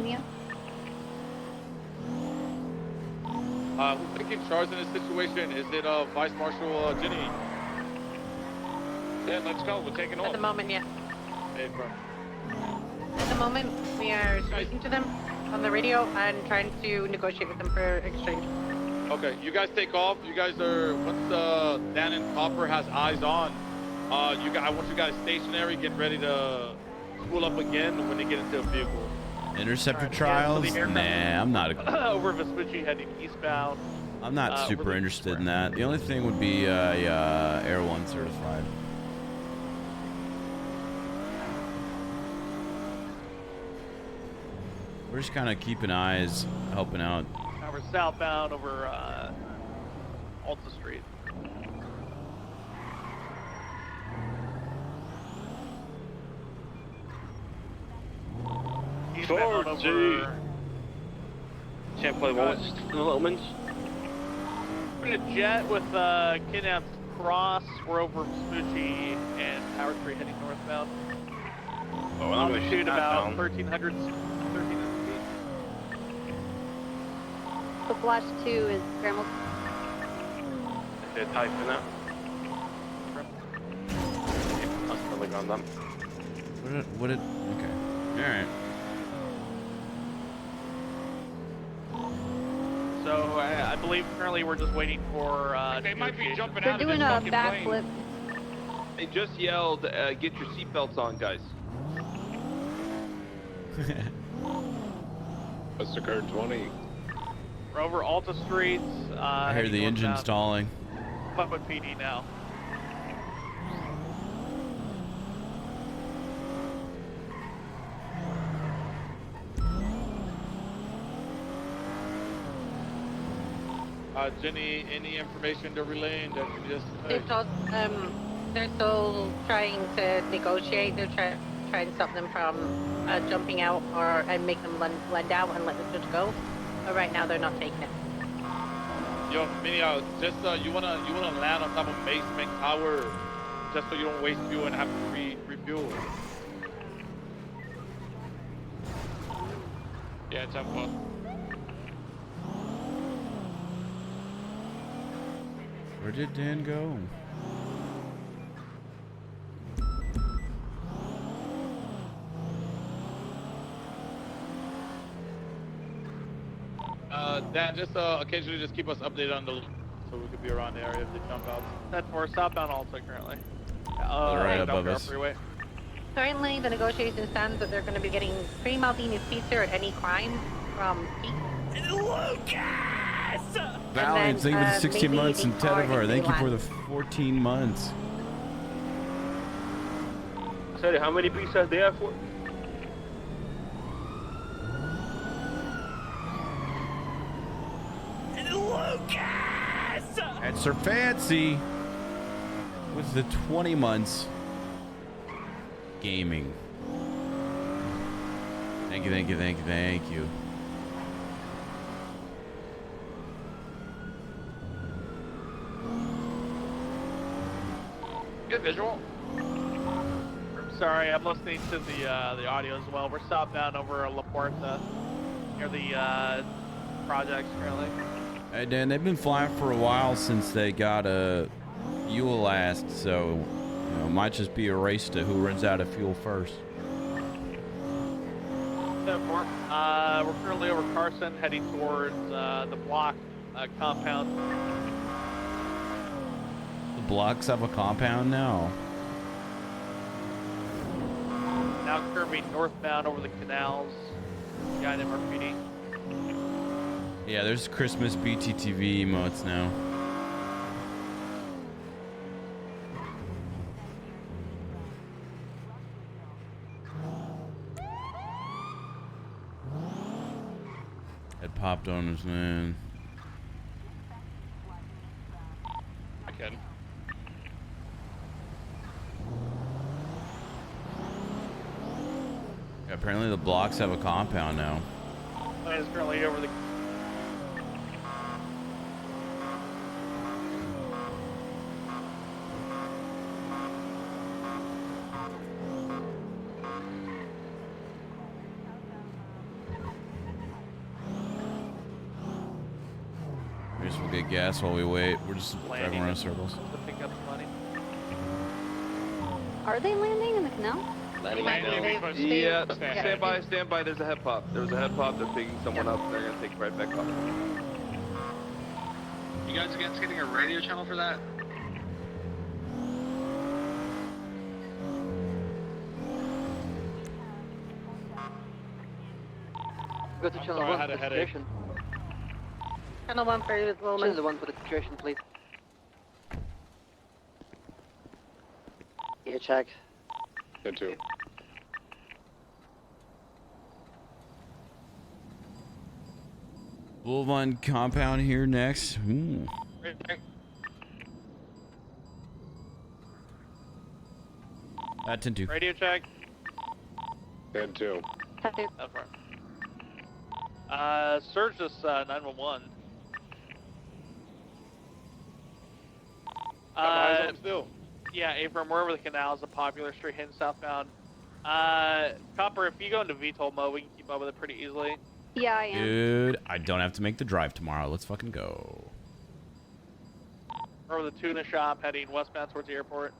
Mia?
Who's taking charge in this situation? Is it Vice Marshal Jenny?
Yeah, let's go. We're taking off.
At the moment, yeah.
Hey, bro.
At the moment, we are speaking to them on the radio and trying to negotiate with them for exchange.
Okay, you guys take off. You guys are once Dan and Copper has eyes on. I want you guys stationary, getting ready to spool up again when they get into a vehicle.
Interceptor trials? Nah, I'm not.
Over Vespucci heading eastbound.
I'm not super interested in that. The only thing would be Air 1 certified. We're just kind of keeping eyes, helping out.
Now we're southbound over Alta Street. Eastbound over...
Can't play once. Developments.
We're in a jet with kidnapped Cross. We're over Vespucci and Howard Street heading northbound.
Oh,
Altitude about 1,300 feet.
The Flash 2 is scrambled.
They're typing it. That's probably gone done.
Okay. Alright.
So I believe currently we're just waiting for.
They might be jumping
They're
out of
doing
this
a
fucking plane.
backflip.
They just yelled, "Get your seatbelts on, guys."
What's the current 20?
We're over Alta Street.
I hear the engine stalling.
Public PD now.
Jenny, any information to relay that you just
They've told, they're still trying to negotiate. They're trying to stop them from jumping out and make them land out and let the judge go. But right now, they're not taking it.
Yo, Minnie, just you wanna land on top of basement tower, just so you don't waste fuel and have to refuel.
Yeah, 10-4.
Where did Dan go?
Dan, just occasionally just keep us updated on the so we could be around the area if they jump out.
That's for southbound Alta currently.
Right above us.
Freeway.
Currently, the negotiation stands that they're going to be getting free Maldini's pizza at any crime from Pete.
Lucas!
Valiant, thank you for the 16
maybe
months,
the
and
car
Tedivar,
if
thank
they
you for
want.
the 14 months.
Sorry, how many pizzas they have for?
And Sir Fancy with the 20 months gaming. Thank you, thank you, thank you, thank you.
Good visual.
Sorry, I'm listening to the audio as well. We're southbound over La Puerta near the projects currently.
Hey Dan, they've been flying for a while since they got a fuel last, so you know, it might just be a race to who runs out of fuel first.
We're currently over Carson, heading towards the block compound.
The blocks have a compound now.
Now curving northbound over the canals. Behind MRPD.
Yeah, there's Christmas BTTV emotes now. Had popped on his man.
I can.
Yeah, apparently the blocks have a compound now.
Plane is currently over the.
I guess we'll get gas while we wait. We're just driving around in circles.
To pick up some money.
Are they landing in the canal?
Yeah, stand by. There's a head pop. There's a head pop. They're picking someone up. They're gonna take it right back up.
You guys against getting a radio channel for that?
Go to channel
Sorry, I
1
had
for
a
the
headache.
situation.
Channel 1 for Lowman.
Channel 1 for the situation, please.
Gear check.
Good too.
Wolvine compound here next. Ooh. At 10-2.
Radio check.
Good too.
Surge this 911.
Eyes on still.
Yeah, Abram, we're over the canals, a popular street heading southbound. Copper, if you go into VTOL mode, we can keep up with it pretty easily.
Yeah, I am.
Dude, I don't have to make the drive tomorrow. Let's fucking go.
We're over the tuna shop, heading westbound towards the airport.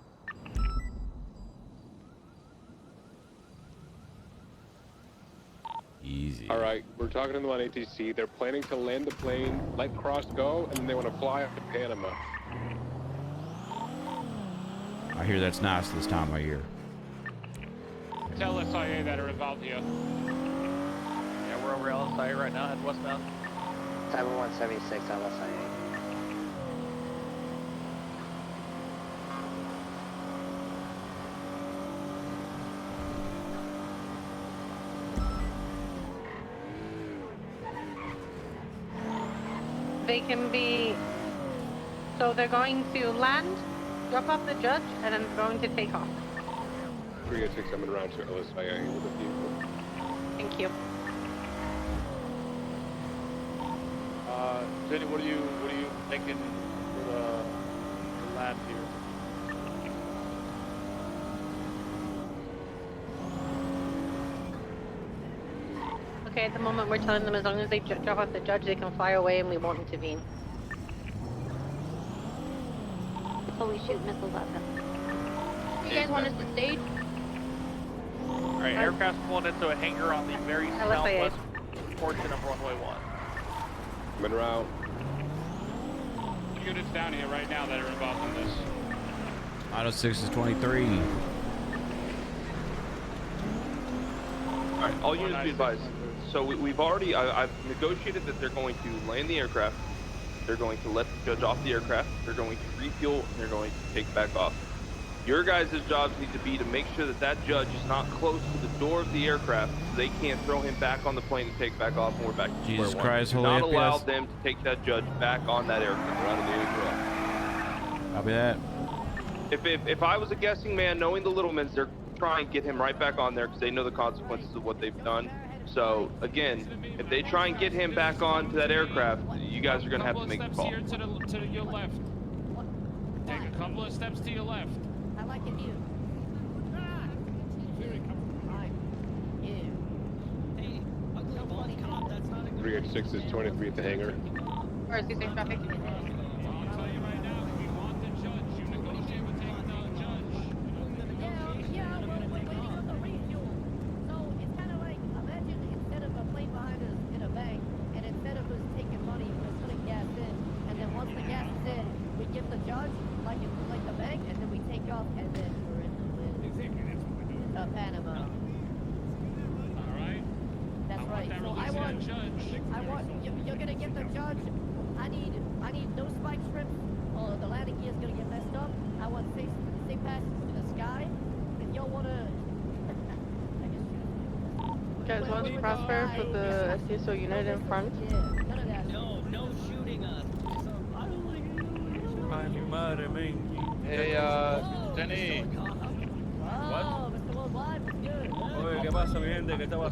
Easy.
All right, we're talking to them on ATC. They're planning to land the plane, let cross go, and then they want to fly up to Panama.
I hear that's nice this time of year.
Tell SIA that are involved here.
Yeah, we're over LSIA right now, heading westbound.
7176 LSIA.
They can be. So they're going to land, drop off the judge, and then they're going to take off.
386 coming around to LSIA with a vehicle.
Thank you.
Jenny, what are you thinking for the land here?
Okay, at the moment we're telling them as long as they drop off the judge, they can fly away and we won't intervene.
So we shoot missiles at them. You guys want us to stage?
Alright, aircraft's pulling into a hangar on the very southwest portion of runway 1.
Coming around.
Units down here right now that are involved in this.
906 is 23.
Alright, all units be advised. So we've already, I've negotiated that they're going to land the aircraft, They're going to let the judge off the aircraft. They're going to refuel, and they're going to take back off. Your guys' jobs need to be to make sure that that judge is not close to the door of the aircraft, so they can't throw him back on the plane and take back off, and we're back to
Jesus
square one.
Christ,
Do
holy
not allow
FPS.
them to take that judge back on that aircraft.
We're out of the airdrop.
Copy that.
If I was a guessing man, knowing the Littlemans, they're trying to get him right back on there because they know the consequences of what they've done. So again, if they try and get him back onto that aircraft, you guys are going to have to make the call.
Here to your left. Take a couple of steps to your left.
I like it here.
386 is 23 at the hangar.
Or is he safe traffic?
Yeah, we're waiting on the refuel. So it's kind of like, imagine instead of a plane behind us in a bank, and instead of us taking money, we're putting gas in, and then once the gas is in, we give the judge, like the bank, and then we take off, and then we're in the Panama. That's right. So I want, you're gonna get the judge. I need no spike strips, or the landing gear's gonna get messed up. I want safe passage to the sky. If y'all wanna,
Guys, want to Prosper for the SCSO unit in front?
No shooting us.
Hey, Jenny.
oh, Mr. Worldwide, what's good?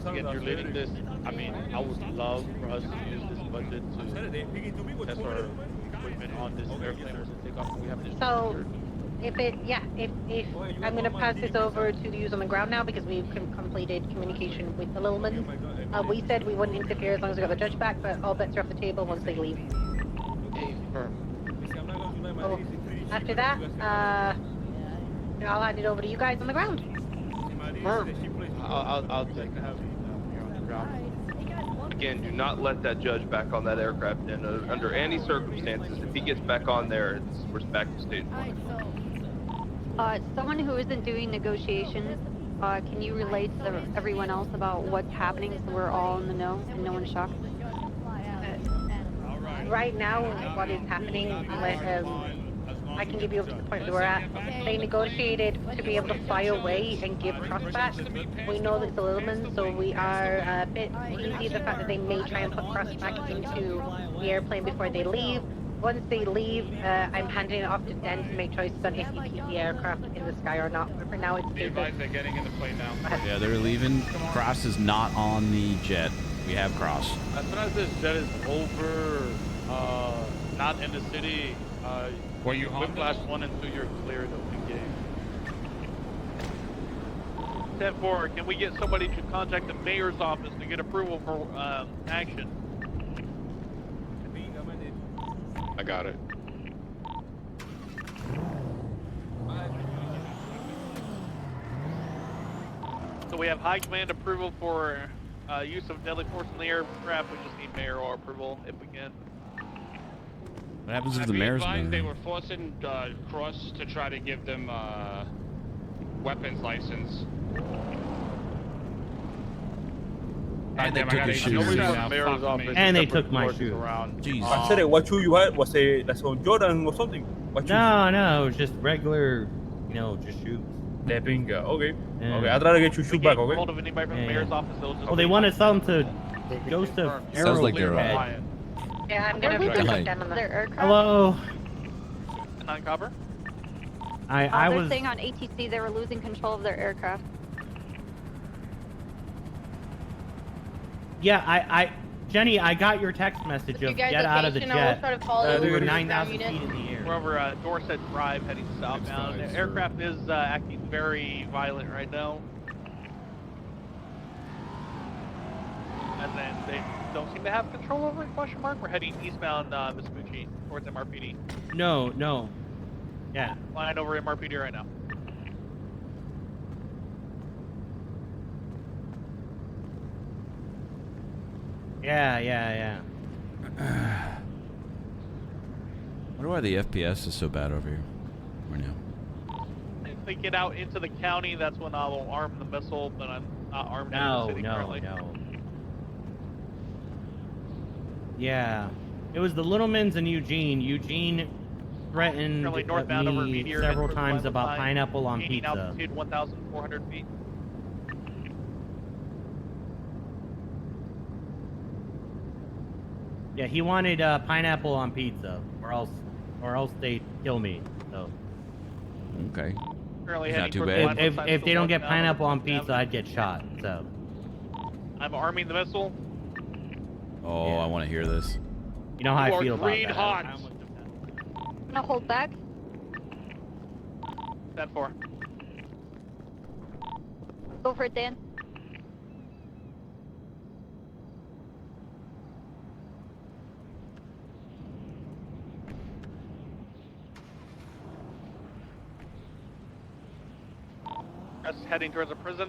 Again, you're leading this. I mean, I would love for us to use this budget to test our equipment on this airplane or to take off. We have this.
So, if I'm gonna pass this over to the use on the ground now because we've completed communication with the Littlemans. We said we wouldn't interfere as long as we got the judge back, but all bets are off the table once they leave.
Hey, firm.
So, after that, I'll hand it over to you guys on the ground.
I'll take it. Here on the ground.
Again, do not let that judge back on that aircraft, and under any circumstances, if he gets back on there, we're back to stage one.
Someone who isn't doing negotiations, can you relate to everyone else about what's happening so we're all in the know and no one's shocked?
Right now, what is happening, I can give you up to the point that we're at. They negotiated to be able to fly away and give cross back. We know that it's the Littlemans, so we are a bit easy the fact that they may try and put cross back into the airplane before they leave. Once they leave, I'm handing it off to Den to make choices on if he keeps the aircraft in the sky or not. But for now, it's
Be advised, they're getting in the plane now.
Yeah, they're leaving. Cross is not on the jet. We have Cross.
As soon as this jet is over, not in the city,
Were you
Whiplash 1 and 2, you're clear to engage. 10-4, can we get somebody to contact the mayor's office to get approval for action?
I got it.
So we have high command approval for use of deadly force in the aircraft. We just need mayoral approval if we can.
What happens if the mayor's
advised
there?
they were forcing Cross to try to give them weapons license.
And they took his shoes.
And they took my shoes.
Jeez.
I said it. What shoe you had? Was it that's on Jordan or something? What no, it was just regular, just shoes. De pinga. Okay. Yeah. Okay, I'll try to get your shoe back. Okay.
Hold of anybody from the mayor's office.
Oh, they wanted something to Joseph Arrow.
Sounds like they're
Yeah, I'm gonna put them on the aircraft.
Hello.
On cover?
I
they're
was
saying on ATC they were losing control of their aircraft.
Yeah, Jenny, I got your text message of get out of the jet. We were 9,000 feet in the air.
We're over Dorset Drive heading southbound. The aircraft is acting very violent right now. And then they don't seem to have control over it, question mark. We're heading eastbound Vespucci towards MRPD.
No. Yeah.
Flying over MRPD right now.
Yeah.
I wonder why the FPS is so bad over here right now.
If we get out into the county, that's when I will arm the missile, but I'm not armed in the city currently.
No. Yeah.
It was the Littlemans and Eugene. Eugene threatened
Currently northbound over
me
Meteor.
several
heading towards
times
Lima
about
Pine,
pineapple on
gaining
pizza.
altitude 1,400 feet.
Yeah, he wanted pineapple on pizza, or else they kill me. So
Okay.
Currently
It's not
heading
too
towards
bad.
Lima Pine,
if
still
they don't get
northbound
pineapple
over
on
Fifth
pizza,
Avenue.
I'd get shot. So
I'm arming the missile.
Oh, I want to hear this.
you know how
You
I
are
feel about
green
that.
hot.
I'm gonna hold back.
10-4.
Go for it, Dan.
Us heading towards a prison.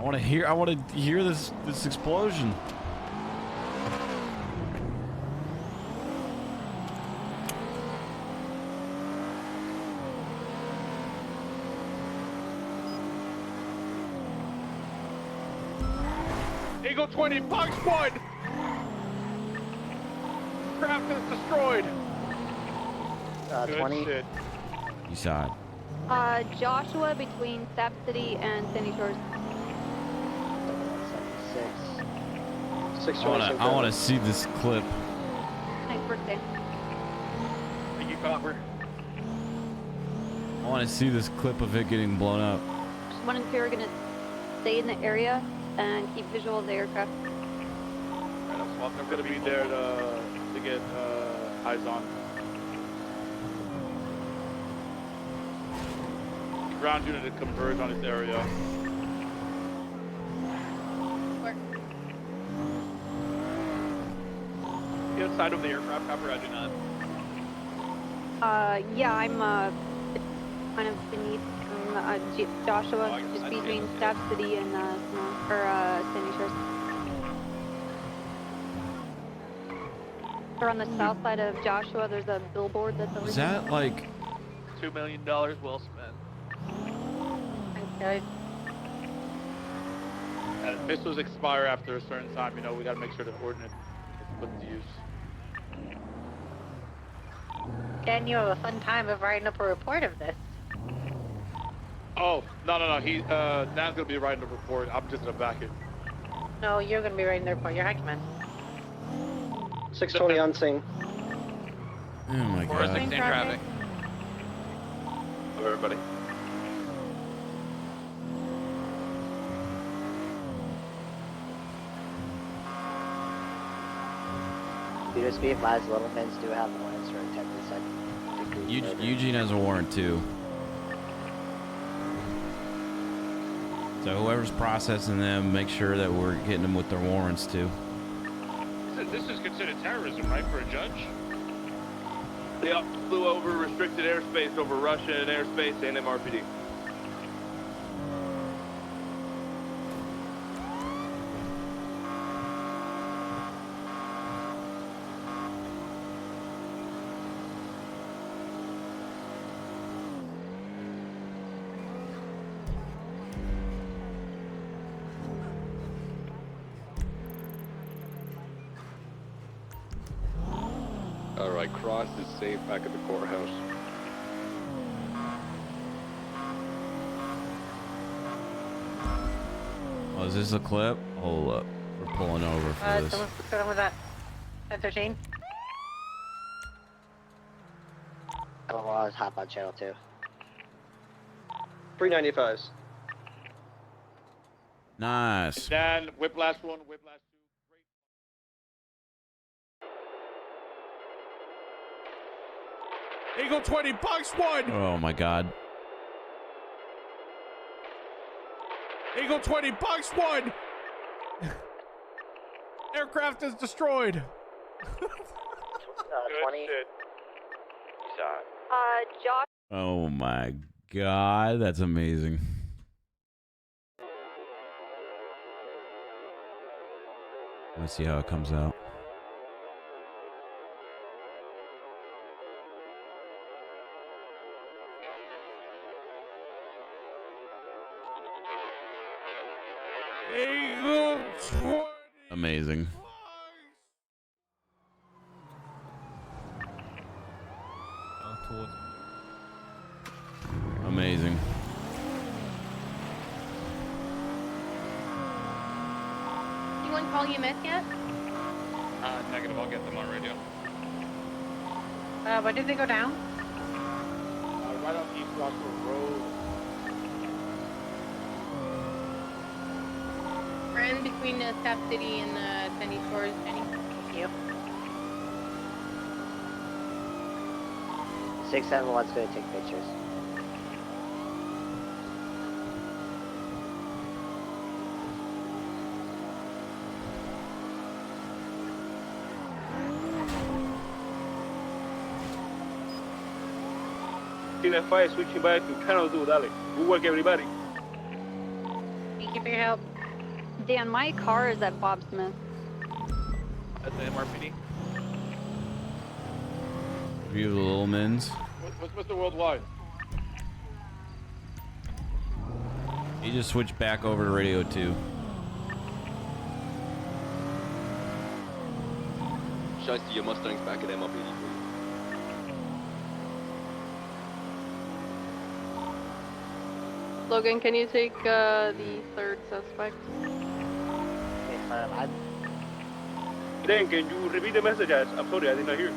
I want to hear this explosion.
Eagle 20, box 1! Craft is destroyed.
20.
Shit.
You saw it.
Joshua between Sap City and Sandy Shores.
6.
I want to see this clip.
Nice birthday.
Thank you, Copper.
I want to see this clip of it getting blown up.
Just 1 and 2 are gonna stay in the area and keep visual of the aircraft.
I'm gonna be there to get eyes on. Ground unit to converge on this area.
Where?
The inside of the aircraft, Copper, I do not.
Yeah, I'm kind of beneath Joshua, just between Sap City and Sandy Shores. Or on the south side of Joshua, there's a billboard that's over
Is
there.
that like
$2 million well spent.
Thanks, guys.
Pistols expire after a certain time. You know, we gotta make sure the ordnance is put to use.
Dan, you have a fun time of writing up a report of this.
Oh, no. Dan's gonna be writing the report. I'm just gonna back it.
No, you're going to be writing the report. You're Hackman.
620 on scene.
Oh my god.
416 traffic.
Hello, everybody.
Just be advised, Littlemans do have warrants for attempted second-degree murder.
Eugene has a warrant too. So whoever's processing them, make sure that we're getting them with their warrants too.
This is considered terrorism, right, for a judge?
Yep, flew over restricted airspace over Russian airspace and MRPD.
Alright, Cross is safe back at the courthouse.
Oh, is this a clip? Hold up. We're pulling over for this.
Someone's going with that. 1013.
Oh, well, I was hop on channel 2.
395s.
Nice.
Dan, Whiplash 1, Whiplash 2.
Eagle 20, box 1!
Oh my god.
Eagle 20, box 1! Aircraft is destroyed.
20.
Josh.
Oh my god, that's amazing. Let's see how it comes out.
Eagle 20.
Amazing.
call EMS yet?
Negative. I'll get them on radio.
Where did they go down?
Right on East Rockville Road.
We're in between the Staff City and the Sandy Shores, Jenny.
Thank you.
671's gonna take pictures.
See that fire switching back to Channel 2, dale. Good work, everybody.
Thank you for your help.
Dan, my car is at Bob Smith.
At the MRPD.
View of the Little Men's.
What's Mr. Worldwide?
He just switched back over to radio 2.
Shiesty, your Mustang's back at MLPD.
Logan, can you take the third suspect?
Dan, can you repeat the message? I'm sorry, I did not hear.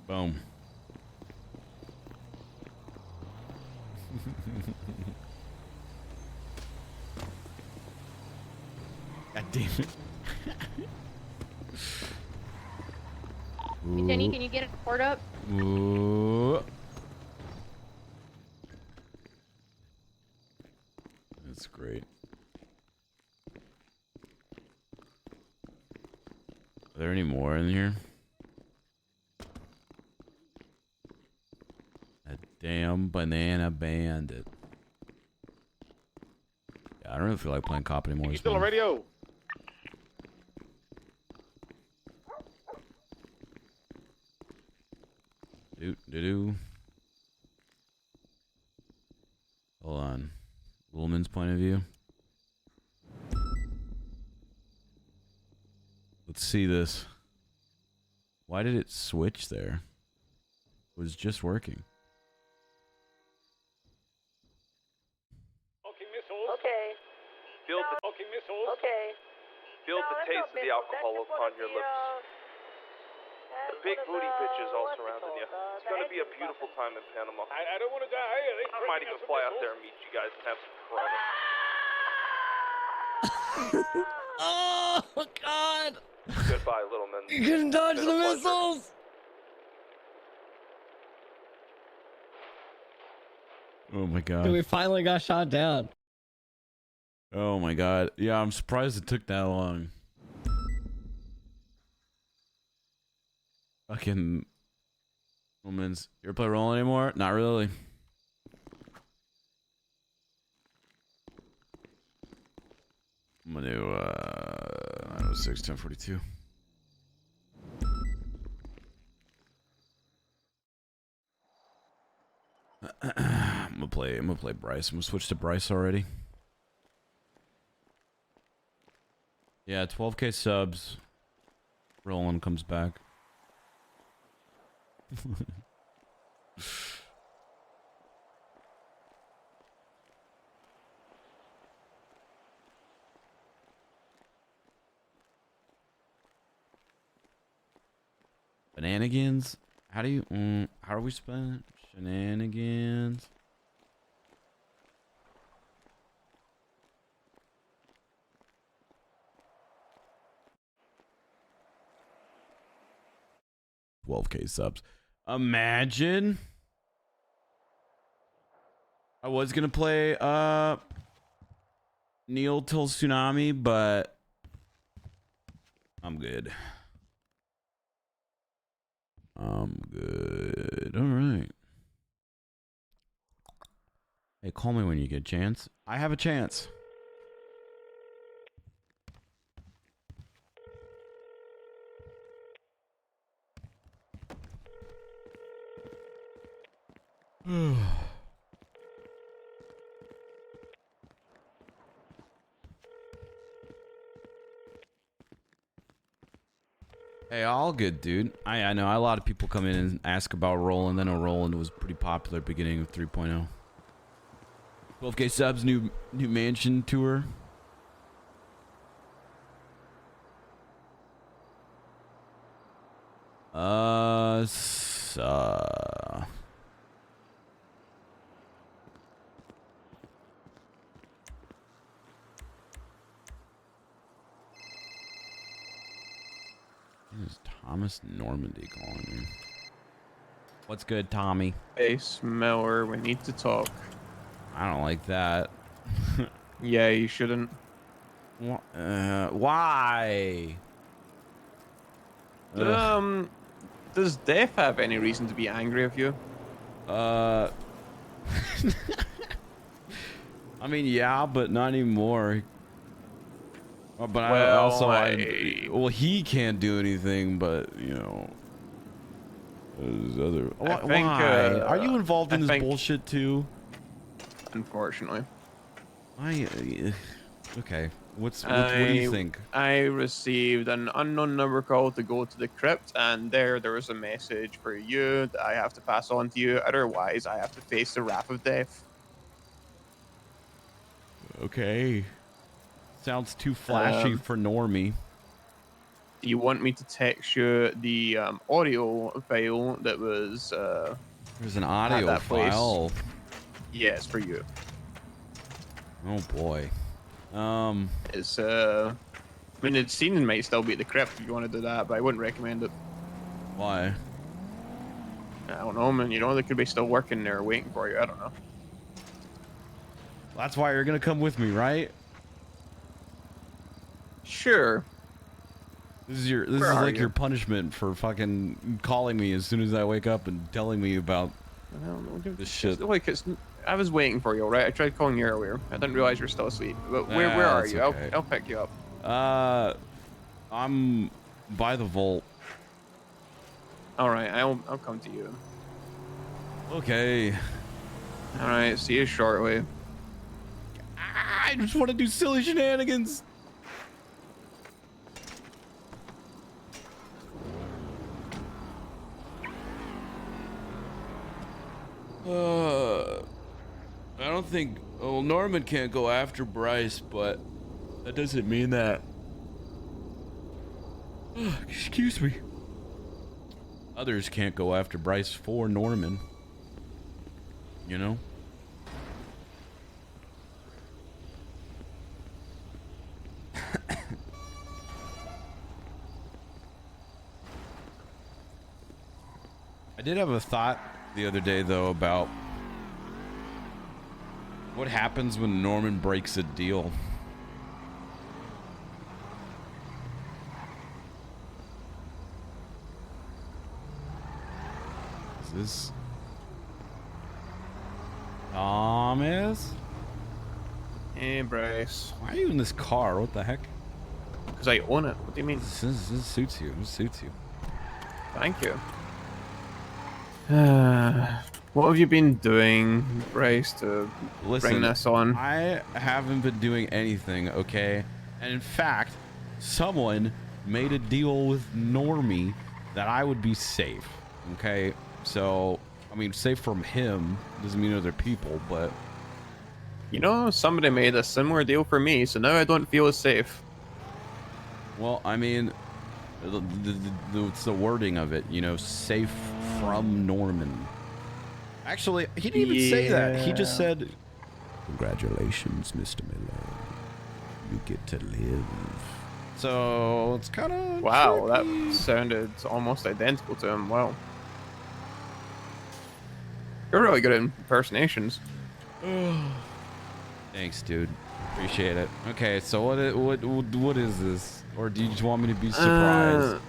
Boom. God damn it.
Hey, Jenny, can you get a port up?
Ooh. That's great. Are there any more in here? A damn banana bandit. Yeah, I don't really feel like playing cop anymore.
You still on radio?
Do. Hold on. Woolman's point of view. Let's see this. Why did it switch there? It was just working.
Okay.
Feel the,
Okay.
feel the taste of the alcohol upon your lips. The big booty bitches all surrounding you. It's going to be a beautiful time in Panama.
I don't want to die.
I might even fly out there and meet you guys and have some fun.
Oh God!
Goodbye, little men.
You couldn't dodge
Been
the
a pleasure.
missiles.
Oh my god.
Dude, we finally got shot down.
Oh my god. Yeah, I'm surprised it took that long. Fucking Woman's. You ever play roll anymore? Not really. I'm gonna do 906 1042. I'm gonna play Bryce. I'm gonna switch to Bryce already. Yeah, 12k subs. Roland comes back. Shenanigans? How do you how are we spelling shenanigans? $12k subs. Imagine. I was gonna play Neil till Tsunami, but I'm good. I'm good. All right. Hey, call me when you get a chance. I have a chance. Hey, all good, dude. I know a lot of people come in and ask about Roland. I know Roland was pretty popular beginning of 3.0. 12K subs, new mansion tour. This is Thomas Normandy calling me. What's good, Tommy?
Hey, Smeller, we need to talk.
I don't like that.
Yeah, you shouldn't.
Why?
Does Def have any reason to be angry with you?
I mean, yeah, but not anymore. But well, he can't do anything, but you know, there's other. Why? Are you involved in this bullshit too?
Unfortunately.
Okay. What do you think?
I received an unknown number call to go to the crypt, and there was a message for you that I have to pass on to you. Otherwise, I have to face the wrath of death.
Okay. Sounds too flashy for Normie.
Do you want me to text you the audio file that was?
There's an audio file.
Yes, for you.
Oh boy.
It's I mean, the scene might still be at the crypt if you want to do that, but I wouldn't recommend it.
Why?
I don't know, man. You know, they could be still working there waiting for you. I don't know.
That's why you're gonna come with me, right?
Sure.
This is like your punishment for fucking calling me as soon as I wake up and telling me about this shit.
I was waiting for you, right? I tried calling you earlier. I didn't realize you were still asleep. But where are you?
Okay.
I'll pick you up.
I'm by the vault.
All right, I'll come to you.
Okay.
All right, see you shortly.
I just want to do silly shenanigans. I don't think. Well, Norman can't go after Bryce, but that doesn't mean that. Excuse me. Others can't go after Bryce for Norman. You know? I did have a thought the other day, though, about what happens when Norman breaks a deal. Is this Thomas?
Hey, Bryce.
Why are you in this car? What the heck?
Because I own it. What do you mean?
This suits you. This suits you.
Thank you. What have you been doing, Bryce, to bring this on?
I haven't been doing anything, okay? And in fact, someone made a deal with Normie that I would be safe, okay? So, I mean, safe from him doesn't mean other people, but...
You know, somebody made a similar deal for me, so now I don't feel as safe.
Well, I mean, it's the wording of it, you know, safe from Norman. Actually, he didn't even say that. He just said, "Congratulations, Mr. Miller. You get to live." So it's kind of
wow. Tricky. That sounded almost identical to him. Wow, you're really good at impersonations.
Thanks, dude. Appreciate it. Okay, so what is this? Or do you just want me to be surprised?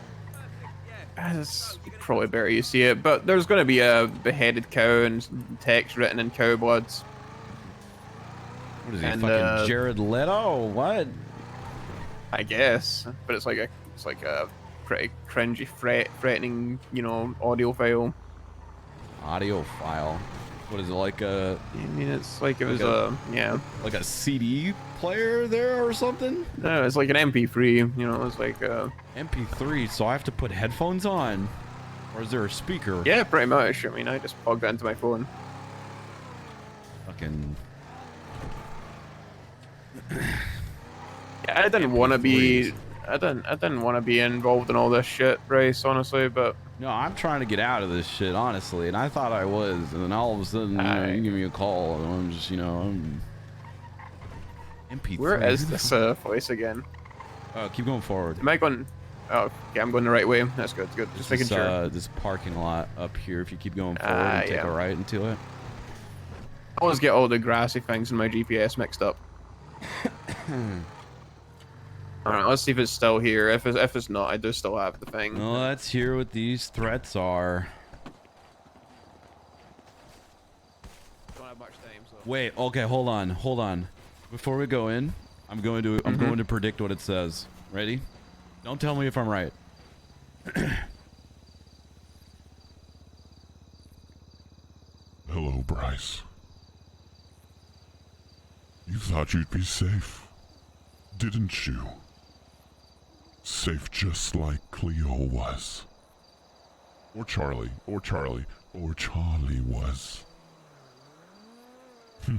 It's probably better you see it, but there's going to be a beheaded cow and text written in cow blood.
What is he, fucking Jared Leto? What?
I guess, but it's like a pretty cringy, threatening, audio file.
Audio file. What is it, like a?
I mean, it's like it was
like a CD player there or something.
No, it's like an MP3. It's like
MP3. So I have to put headphones on, or is there a speaker?
Yeah, pretty much. I mean, I just plugged that into my phone.
Fucking.
Yeah, I didn't want to be. I didn't want to be involved in all this shit, Bryce. Honestly, but
no, I'm trying to get out of this shit, honestly, and I thought I was, and then all of a sudden, you give me a call, and I'm just, I'm MP3.
Where is this place again?
Keep going forward.
Am I going? Oh, okay, I'm going the right way. That's good. Good. Just making sure.
This parking lot up here. If you keep going forward and take a right into it.
I always get all the grassy things in my GPS mixed up. Alright, let's see if it's still here. If it's not, I do still have the thing.
Well, let's hear what these threats are.
Don't have much time, so.
Wait, okay, hold on. Before we go in, I'm going to predict what it says. Ready? Don't tell me if I'm right.
Hello, Bryce. You thought you'd be safe, didn't you? Safe just like Cleo was. Or Charlie was. It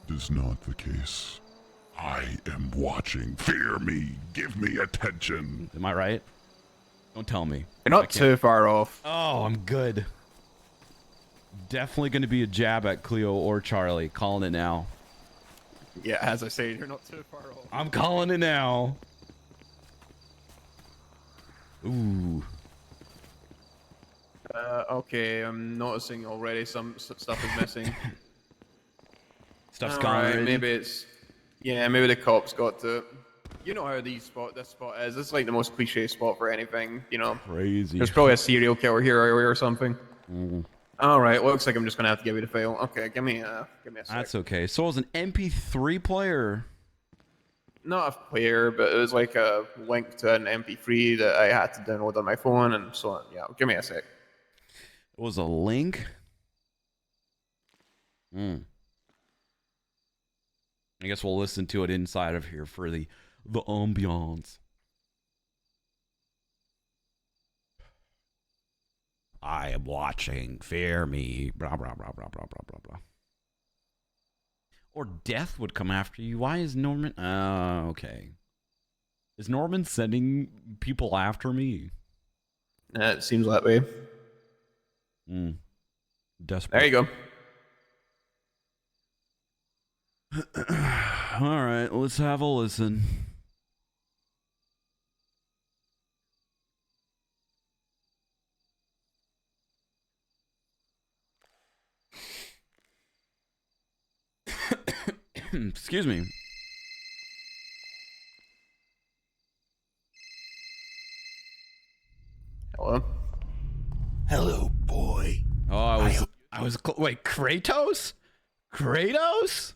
is not the case. I am watching. Fear me. Give me attention.
Am I right? Don't tell me.
You're not too far off.
Oh, I'm good. Definitely going to be a jab at Cleo or Charlie. Calling it now.
Yeah, as I say, you're not too far off.
I'm calling it now. Ooh.
Okay, I'm noticing already some stuff is missing.
Stuff's gone already?
Maybe it's... Yeah, maybe the cops got to it. You know how this spot is. It's like the most cliche spot for anything,
Crazy.
There's probably a serial killer here or something. Alright, looks like I'm just gonna have to give you the file. Okay, give me a sec.
That's okay. So it was an MP3 player.
Not a player, but it was like a link to an MP3 that I had to download on my phone and so on. Yeah, give me a sec.
It was a link? I guess we'll listen to it inside of here for the ambiance. I am watching. Fear me. Blah, blah, blah, blah, blah, blah, blah, blah. Or death would come after you. Why is Norman... okay. Is Norman sending people after me?
It seems that way.
Desperate.
There you go.
All right, let's have a listen. Excuse me.
Hello?
Hello, boy.
Oh, I was wait, Kratos? Kratos?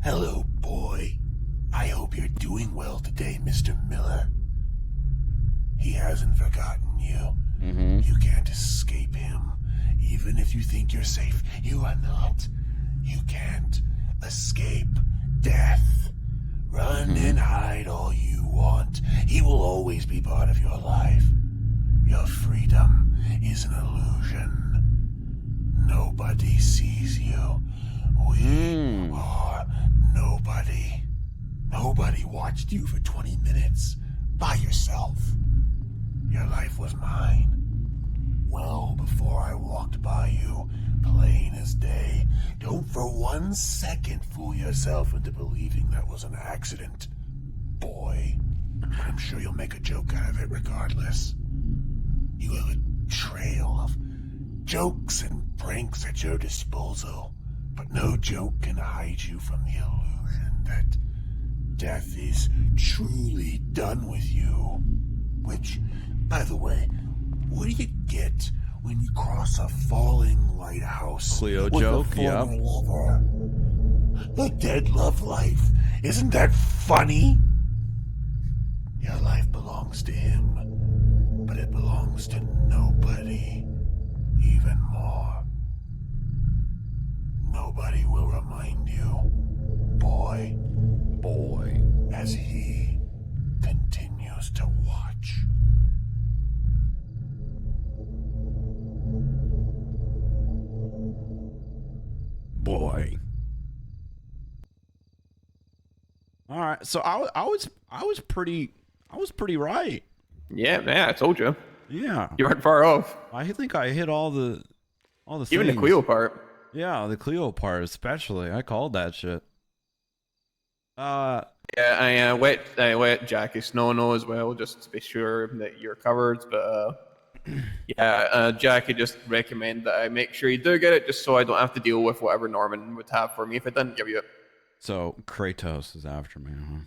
Hello, boy. I hope you're doing well today, Mr. Miller. He hasn't forgotten you. You can't escape him. Even if you think you're safe, you are not. You can't escape death. Run and hide all you want. He will always be part of your life. Your freedom is an illusion. Nobody sees you. We are nobody. Nobody watched you for 20 minutes by yourself. Your life was mine. Well before I walked by you, plain as day. Don't for 1 second fool yourself into believing that was an accident, boy. I'm sure you'll make a joke out of it regardless. You have a trail of jokes and pranks at your disposal, but no joke can hide you from the illusion that death is truly done with you. Which, by the way, what do you get when you cross a falling lighthouse
Cleo
with
joke,
a
yep.
former lover? The dead love life. Isn't that funny? Your life belongs to him, but it belongs to nobody. Even more. Nobody will remind you, boy, as he continues to watch.
Boy. All right, so I was pretty right.
Yeah, I told you.
Yeah,
you weren't far off.
I think I hit all the
Even the
things.
Cleo part.
Yeah, the Cleo part especially. I called that shit.
Yeah, I let Jackie Snow know as well, just to be sure that you're covered. But Jackie just recommend that I make sure you do get it, just so I don't have to deal with whatever Norman would have for me if I didn't give you it.
So Kratos is after me, huh?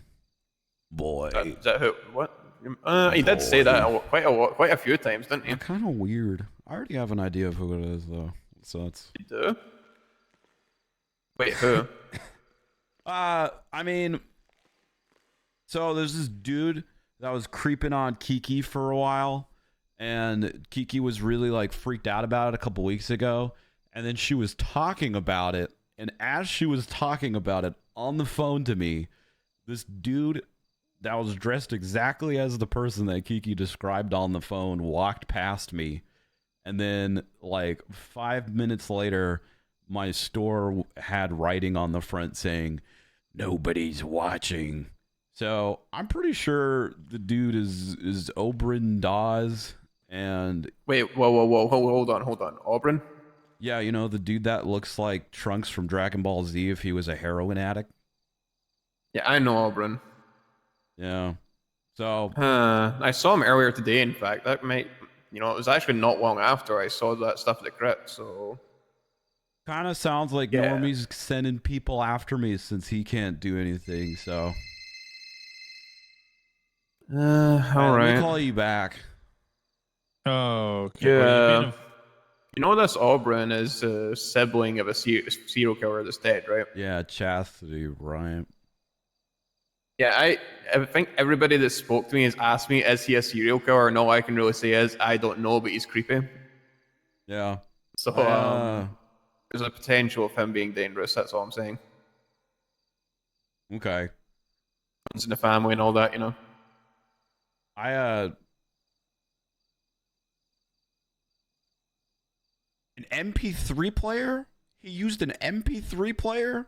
Boy.
Is that who? What? He did say that quite a few times, didn't he?
Kind of weird. I already have an idea of who it is, though. So it's.
You do? Wait, who?
I mean, so there's this dude that was creeping on Kiki for a while, and Kiki was really like freaked out about it a couple weeks ago, and then she was talking about it, and as she was talking about it on the phone to me, this dude that was dressed exactly as the person that Kiki described on the phone walked past me, and then like 5 minutes later, my store had writing on the front saying, "Nobody's watching." So I'm pretty sure the dude is Oberyn Dawes. And
wait, whoa, hold on, Oberyn?
Yeah, you know, the dude that looks like Trunks from Dragon Ball Z if he was a heroin addict.
Yeah, I know Oberyn.
Yeah. So
I saw him earlier today. In fact, that might, it was actually not long after I saw that stuff at the crypt. So
kind of sounds like Normie's sending people after me since he can't do anything. So
all right.
Let me call you back.
Oh, okay.
Yeah. You know this Oberyn is a sibling of a serial killer that's dead, right?
Yeah, Chastity, right?
Yeah, I think everybody that spoke to me has asked me, is he a serial killer? And all I can really say is, I don't know, but he's creepy.
Yeah.
So, there's a potential of him being dangerous, that's all I'm saying.
Okay.
It's in the family and all that,
an MP3 player? He used an MP3 player?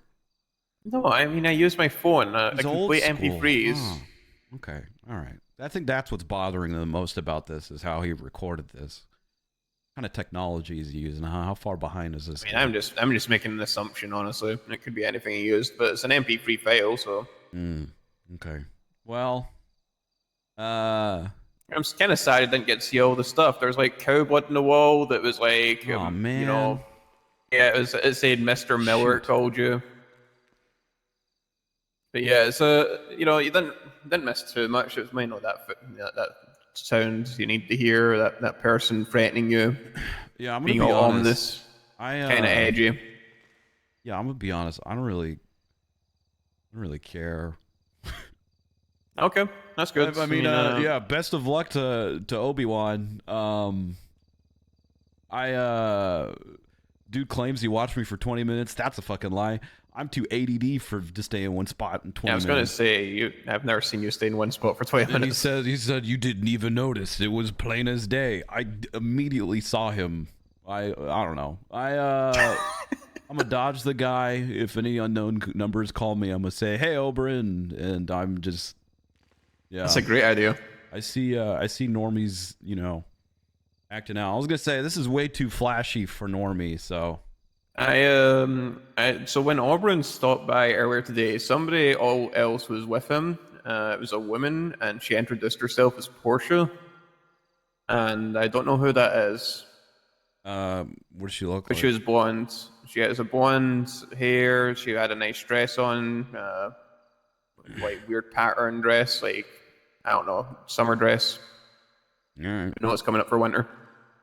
No, I mean, I use my phone. I can play
school.
MP3s.
Oh, okay, all right. I think that's what's bothering them the most about this is how he recorded this. What kind of technology is he using? How far behind is this?
I mean, I'm just making an assumption, honestly. It could be anything he used, but it's an MP3 file, so.
Okay. Well,
I'm kind of sad I didn't get to see all the stuff. There's like cow blood in the wall that was like,
oh man,
yeah, it said Mr. Miller called you. But yeah, so you didn't miss too much. It was mainly that sound you need to hear, that person threatening you.
Yeah, I'm gonna
being
be
all
honest.
ominous, kind of edgy.
Yeah, I'm gonna be honest. I don't really care.
Okay, that's good.
I mean, yeah. Best of luck to Obi-Wan. Dude claims he watched me for 20 minutes. That's a fucking lie. I'm too ADD to stay in one spot in 20 minutes.
I was gonna say I've never seen you stay in one spot for 20 minutes.
And he said you didn't even notice. It was plain as day. I immediately saw him. I don't know. I'm gonna dodge the guy. If any unknown numbers call me, I'm gonna say, "Hey, Oberyn," and I'm just, yeah.
That's a great idea.
I see Normie's, acting out. I was gonna say this is way too flashy for Normie, so.
So when Oberyn stopped by earlier today, somebody else was with him. It was a woman, and she introduced herself as Portia. And I don't know who that is.
What does she look like?
She was blonde. She has a blonde hair. She had a nice dress on, like weird pattern dress, like I don't know, summer dress.
All right.
You know what's coming up for winter.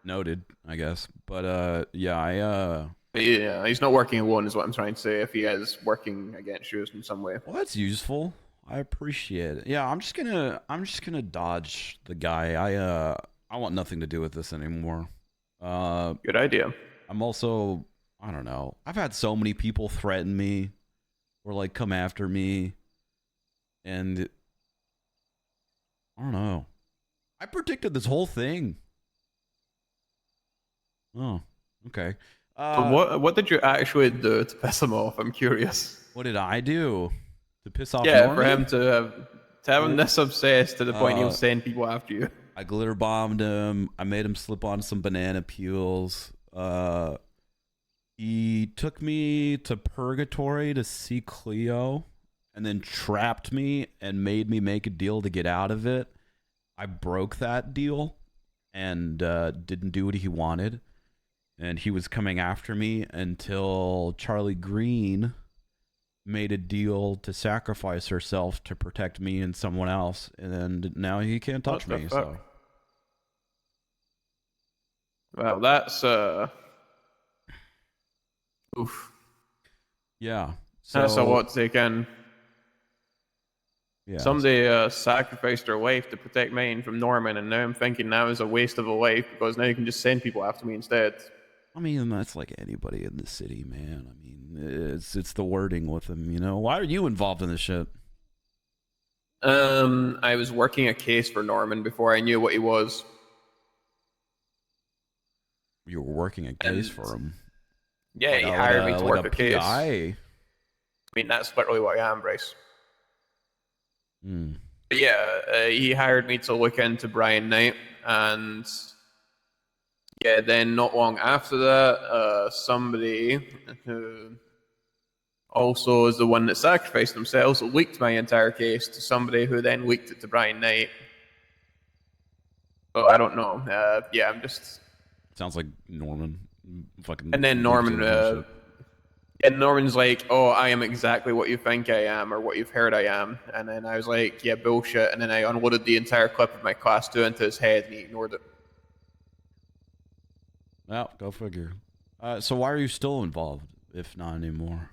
Noted, I guess. But yeah,
Yeah, he's not working alone, is what I'm trying to say. If he is working against you in some way.
Well, that's useful. I appreciate it. Yeah, I'm just gonna dodge the guy. I want nothing to do with this anymore.
Good idea.
I'm also, I don't know. I've had so many people threaten me or like come after me, and I don't know. I predicted this whole thing. Oh, okay.
So what did you actually do to piss him off? I'm curious.
What did I do to piss off?
Yeah,
Norman?
for him to have him this obsessed to the point he'll send people after you.
I glitter bombed him. I made him slip on some banana peels. He took me to Purgatory to see Cleo, and then trapped me and made me make a deal to get out of it. I broke that deal and didn't do what he wanted. And he was coming after me until Charlie Green made a deal to sacrifice herself to protect me and someone else. And now he can't touch me. So,
well, that's oof.
Yeah.
That's a lot to take in.
Yeah.
Somebody sacrificed their wife to protect mine from Norman, and now I'm thinking now is a waste of a life because now you can just send people after me instead.
I mean, that's like anybody in the city, man. I mean, it's the wording with him, you know. Why are you involved in this shit?
I was working a case for Norman before I knew what he was.
You were working a case for him.
Yeah, he hired me to work a case.
PI.
I mean, that's literally what I am, Bryce.
Hmm.
But yeah, he hired me to look into Brian Knight, and yeah, then not long after that, somebody who also is the one that sacrificed themselves leaked my entire case to somebody who then leaked it to Brian Knight. Oh, I don't know. Yeah, I'm just...
Sounds like Norman. Fucking.
And then Norman... and Norman's like, oh, I am exactly what you think I am, or what you've heard I am. And then I was like, yeah, bullshit. And then I unloaded the entire clip of my class 2 into his head, and he ignored it.
Well, go figure. So why are you still involved, if not anymore?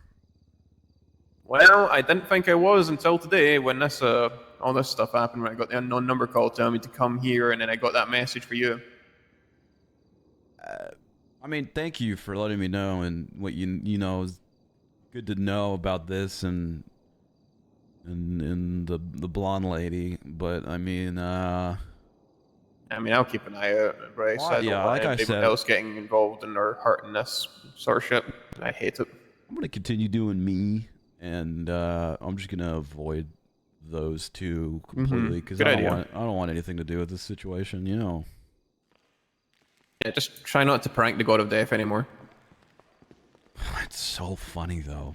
Well, I didn't think I was until today when this all this stuff happened, when I got the unknown number call telling me to come here, and then I got that message for you.
I mean, thank you for letting me know, and what you know is good to know about this and the blonde lady. But I mean, I'll
keep an eye out, Bryce.
Well,
I don't
yeah,
want
like I
anybody
said,
else getting involved in or hurting this sort of shit. I hate it.
I'm gonna continue doing me, and I'm just gonna avoid those two completely because I don't want anything to do with this situation, you know.
Yeah, just try not to prank the God of Death anymore.
It's so funny though.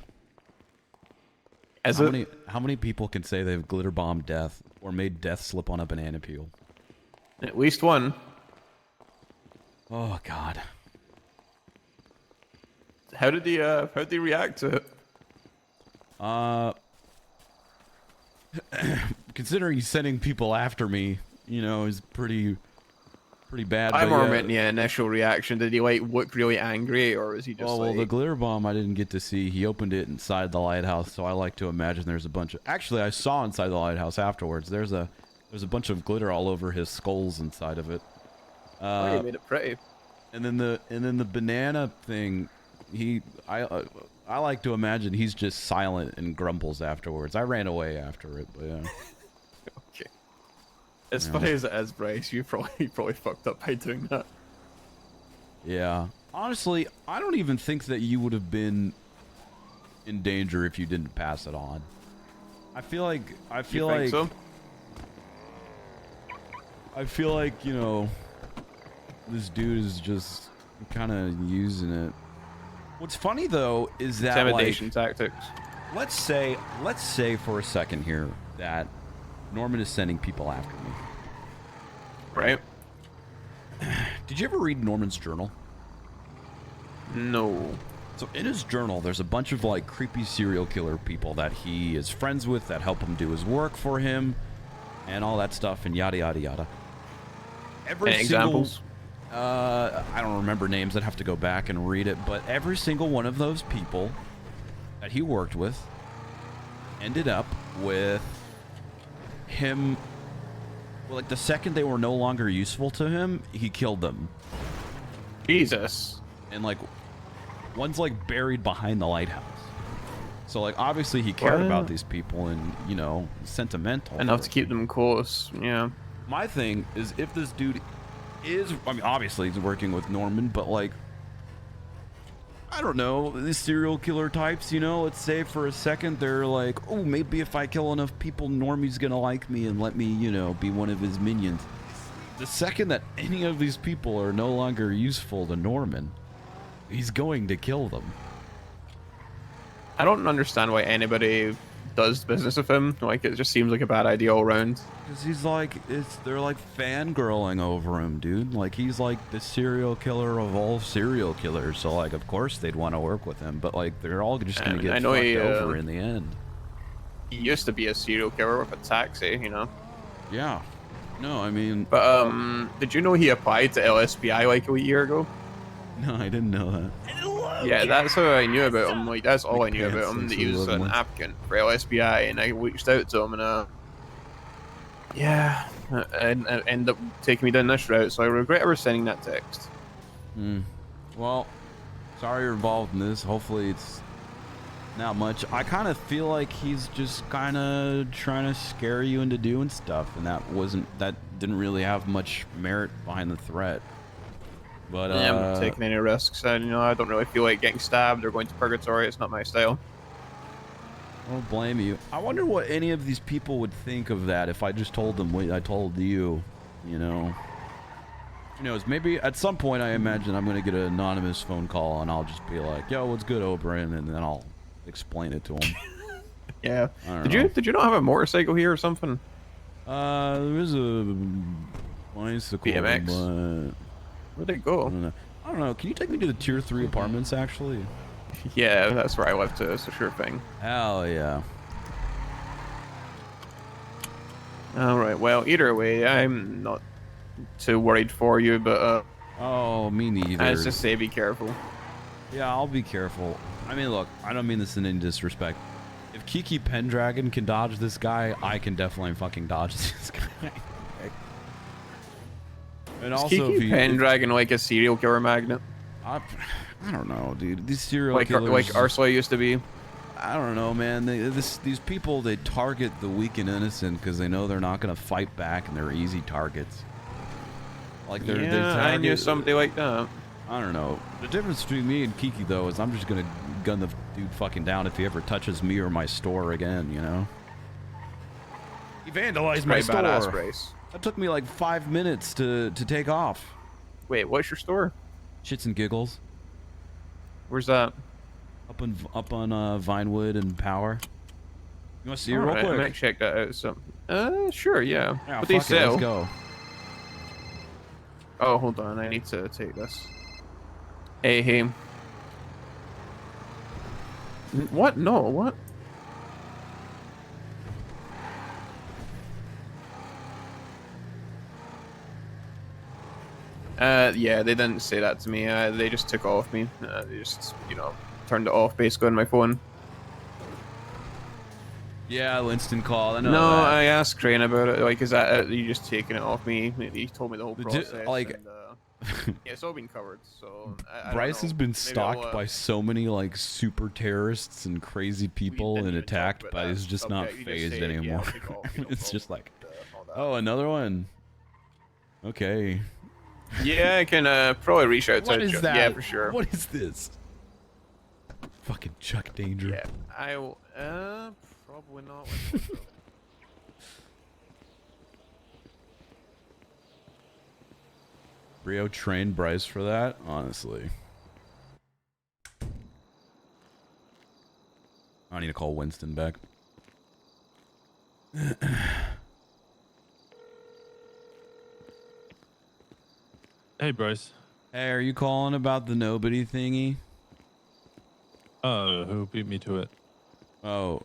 Is
how
it?
many how many people can say they've glitter bombed death or made death slip on a banana peel?
At least one.
Oh God.
How did he react to it?
Considering he's sending people after me, you know, is pretty bad.
I more meant the initial reaction. Did he like look really angry, or was he just
well, the glitter bomb I didn't get to see. He opened it inside the lighthouse, so I like to imagine there's a bunch of. Actually, I saw inside the lighthouse afterwards. There's a bunch of glitter all over his skulls inside of it.
Oh, he made it pretty.
And then the banana thing, I like to imagine he's just silent and grumbles afterwards. I ran away after it, but yeah.
Okay. As funny as it is, Bryce, you probably fucked up by doing that.
Yeah. Honestly, I don't even think that you would have been in danger if you didn't pass it on. I feel like
so?
I feel like, you know, this dude is just kind of using it. What's funny though is that
intimidation tactics.
Let's say for a second here that Norman is sending people after me.
Right.
Did you ever read Norman's journal?
No.
So in his journal, there's a bunch of like creepy serial killer people that he is friends with that help him do his work for him and all that stuff and yada yada yada. Every
Any
single,
examples?
I don't remember names. I'd have to go back and read it. But every single one of those people that he worked with ended up with him. Well, like the second they were no longer useful to him, he killed them.
Jesus.
And like, one's like buried behind the lighthouse. So like, obviously he cared
What?
about these people and, you know, sentimental.
Enough to keep them close. Yeah.
My thing is, if this dude is, I mean, obviously he's working with Norman, but like, I don't know, these serial killer types, you know, let's say for a second they're like, oh, maybe if I kill enough people, Normie's gonna like me and let me, you know, be one of his minions. The second that any of these people are no longer useful to Norman, he's going to kill them.
I don't understand why anybody does business with him. Like, it just seems like a bad idea all around.
Because he's like, they're like fangirling over him, dude. Like, he's like the serial killer of all serial killers. So, like, of course they'd want to work with him. But, like, they're all just going to get fucked over in the end.
He used to be a serial killer with a taxi, you know?
Yeah. No, I mean...
But, did you know he applied to LSPI like a year ago?
No, I didn't know that.
Yeah, that's how I knew about him. Like, that's all I knew
pants
about him.
and
That he was
some
an
ones.
applicant for LSPI, and I reached out to him, and yeah, and ended up taking me down this route. So I regret ever sending that text.
Well, sorry you're involved in this. Hopefully it's not much. I kind of feel like he's just kind of trying to scare you into doing stuff, and that didn't really have much merit behind the threat. But
Yeah, I'm not taking any risks. And, you know, I don't really feel like getting stabbed or going to purgatory. It's not my style.
I don't blame you. I wonder what any of these people would think of that if I just told them what I told you, you know. Who knows? Maybe at some point I imagine I'm going to get an anonymous phone call and I'll just be like, yo, what's good, O'Brien? And then I'll explain it to him.
Yeah.
I don't know.
Did you not have a motorcycle here or something?
There is a bicycle,
BMX?
but...
Where'd they go?
I don't know. Can you take me to the tier 3 apartments, actually?
Yeah, that's where I live too. It's a sure thing.
Hell yeah.
Alright, well, either way, I'm not too worried for you, but
oh, me neither.
I just say be careful.
Yeah, I'll be careful. I mean, look, I don't mean this in any disrespect. If Kiki Pendragon can dodge this guy, I can definitely fucking dodge this guy. And
Is
also,
Kiki Pendragon like a serial killer magnet?
I don't know, dude. These serial
like
killers,
like Ursula used to be.
I don't know, man. These people, they target the weak and innocent because they know they're not gonna fight back, and they're easy targets. Like they
I knew somebody like that.
I don't know. The difference between me and Kiki though is I'm just gonna gun the dude fucking down if he ever touches me or my store again. You know. He vandalized my store.
Badass Bryce.
That took me like 5 minutes to take off.
Wait, what's your store?
Shits and Giggles.
Where's that?
Up on Vinewood and Power. You want to see it real
Alright,
quick?
I might check that out. So, sure, yeah.
Yeah,
What do you
fuck it,
sell?
let's go.
Oh, hold on. I need to take this. Hey. What? No, what? Yeah, they didn't say that to me. They just took off me. They just, you know, turned it off basically on my phone.
Yeah, instant call. I know
No,
that.
I asked Crane about it. Like, is that you just taking it off me? He told me the whole process.
like,
and, yeah, it's all been covered. So I
Bryce has been
Maybe
stalked
I'll,
by so many like super terrorists and crazy people and attacked, but he's just not
subject. You just
phased
say, yeah,
anymore.
I'll take off, you know,
It's just like,
all that.
oh, another one. Okay.
Yeah, I can probably reach out
What
to
is
Chuck.
that?
Yeah, for sure.
What is this? Fucking Chuck Danger.
Yeah, I'll probably not.
Rio trained Bryce for that, honestly. I need to call Winston back.
Hey, Bryce.
Hey, are you calling about the nobody thingy?
Who beat me to it?
Oh,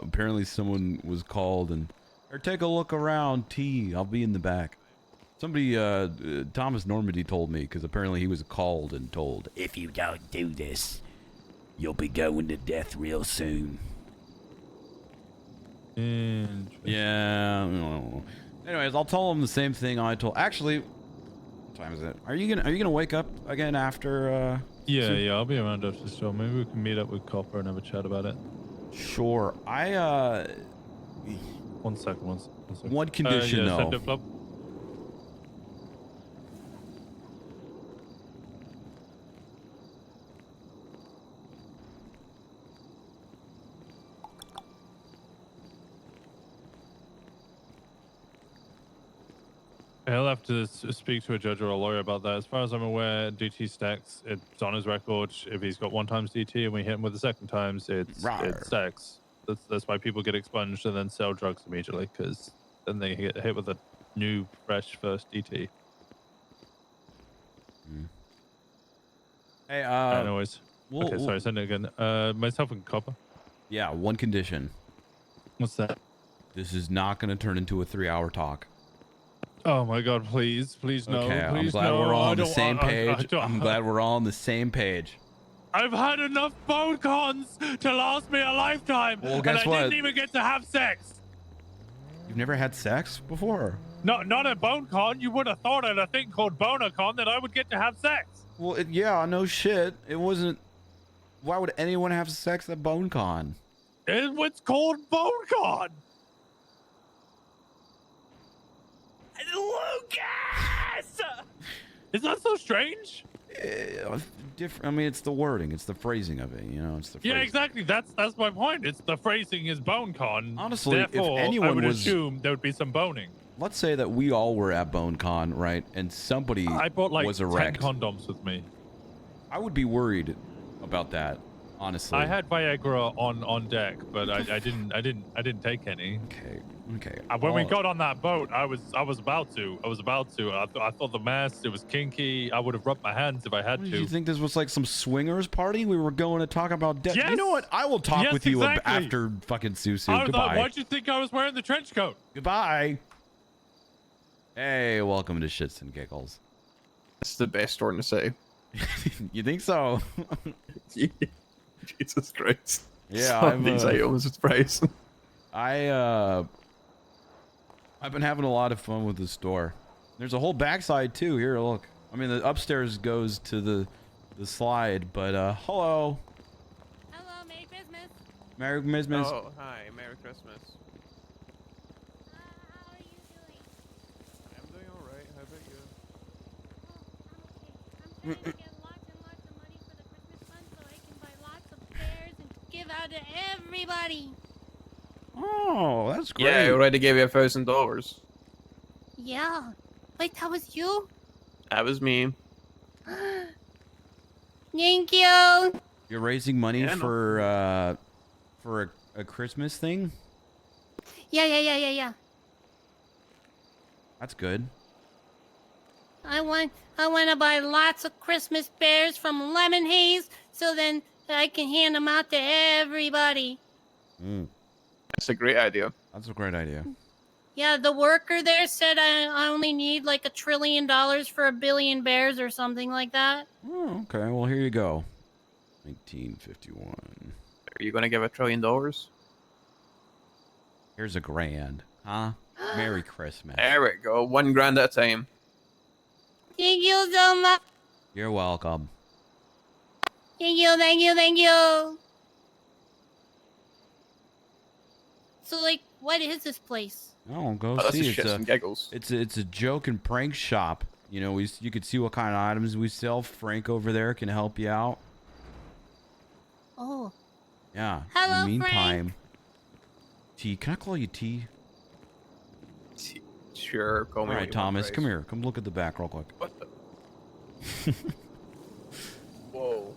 apparently someone was called and... Or take a look around, T. I'll be in the back. Somebody, Thomas Normandy told me, because apparently he was called and told, if you don't do this, you'll be going to death real soon. Yeah. No. Anyways, I'll tell him the same thing I told. Actually, what time is it? Are you gonna wake up again after?
Yeah, I'll be around after the store. Maybe we can meet up with Copper and have a chat about it.
Sure.
One second.
One condition though.
Send it, Flop. He'll have to speak to a judge or a lawyer about that. As far as I'm aware, DT stacks. It's on his record. If he's got 1 times DT and we hit him with the second times, it stacks. That's why people get expunged and then sell drugs immediately, because then they get hit with a new, fresh first DT.
Hey,
anyways. Okay, sorry, send it again. Myself and Copper.
Yeah, one condition.
What's that?
This is not going to turn into a 3-hour talk.
Oh my God! Please no.
Okay,
Please,
I'm glad we're all on the same
I
page. I'm glad we're all on the same page.
I've had enough phone cons to last me a lifetime,
Well, guess
and I
what?
didn't even get to have sex.
You've never had sex before?
Not at BoneCon. You would have thought at a thing called BonerCon that I would get to have sex.
Well, yeah, no shit. It wasn't. Why would anyone have sex at BoneCon?
It's what's called BoneCon. Lucas! Is that so strange?
Different. I mean, it's the wording. It's the phrasing of it. You know, it's the.
Yeah,
phrasing.
exactly. That's my point. It's the phrasing is BoneCon.
Honestly,
therefore,
if anyone
I would
was,
assume there would be some boning.
Let's say that we all were at BoneCon, right? And somebody
I brought like
was
10
erect.
condoms with me.
I would be worried about that, honestly.
I had Viagra on deck, but I didn't take any.
Okay.
When we got on that boat, I was about to. I thought the mess, it was kinky. I would have rubbed my hands if I had
Did
to.
you think this was like some swingers party? We were going to talk about death.
Yes!
You know what? I will talk
Yes,
with you
exactly.
after fucking Susu.
I
Goodbye.
thought, why'd you think I was wearing the trench coat?
Goodbye. Hey, welcome to Shits and Giggles.
That's the best word to say.
You think so?
Jesus Christ.
Yeah,
Some of these items, it's Bryce.
I've been having a lot of fun with the store. There's a whole backside too. Here, look. I mean, the upstairs goes to the slide, but hello.
Hello, Merry Christmas.
Merry Christmas.
Oh, hi. Merry Christmas.
How are you doing?
I'm doing alright. How about you?
I'm trying to get lots and lots of money for the Christmas fund so I can buy lots of pears and give out to everybody.
Oh, that's great.
Yeah, I already gave you $1,000.
Yeah. Wait, that was you?
That was me.
Thank you.
You're raising money
Yeah,
for a Christmas thing?
Yeah.
That's good.
I want to buy lots of Christmas pears from Lemon Haze so then I can hand them out to everybody.
That's a great idea.
That's a great idea.
Yeah, the worker there said I only need like $1 trillion for 1 billion bears or something like that.
Oh, okay. Well, here you go. 1951.
Are you gonna give $1 trillion?
Here's $1,000. Huh? Merry Christmas.
There we go. $1,000 at a time.
Thank you so much.
You're welcome.
Thank you. So, like, what is this place?
Oh, go
that's
see.
a Shits and Giggles.
It's a joke and prank shop. You know, you could see what kind of items we sell. Frank over there can help you out.
Oh.
Yeah.
Hello,
In the meantime,
Frank.
T, can I call you T?
Sure. Call me.
All
what
right,
you want,
Thomas,
Bryce.
come here. Come look at the back real quick.
What the? Whoa.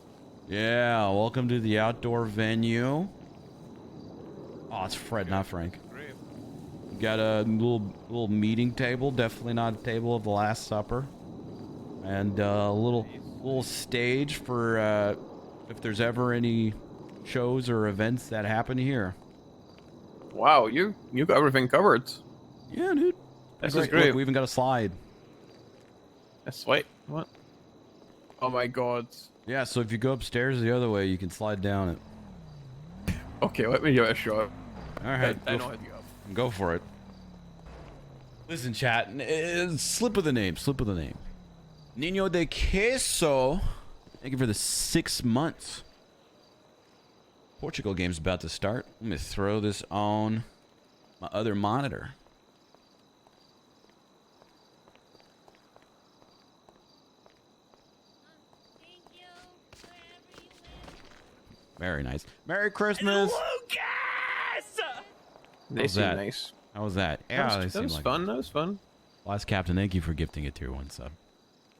Yeah, welcome to the outdoor venue. Oh, it's Fred, not Frank. You got a little meeting table, definitely not a table of the Last Supper, and a little stage for if there's ever any shows or events that happen here.
Wow, you got everything covered.
Yeah, dude.
This
Great.
is great.
Look, we even got a slide.
That's wait, what? Oh my god.
Yeah, so if you go upstairs the other way, you can slide down it.
Okay, let me give it a shot.
Alright,
I know how to go.
go for it. Listen, chat, slip of the name, Nino de Queso, thank you for the 6 months. Portugal game's about to start. Let me throw this on my other monitor. Very nice. Merry Christmas!
They
How's
seem
that?
nice.
How was that? Yeah, they
that
seem
was
like
fun. That was fun.
Last Captain, thank you for gifting a tier 1 sub.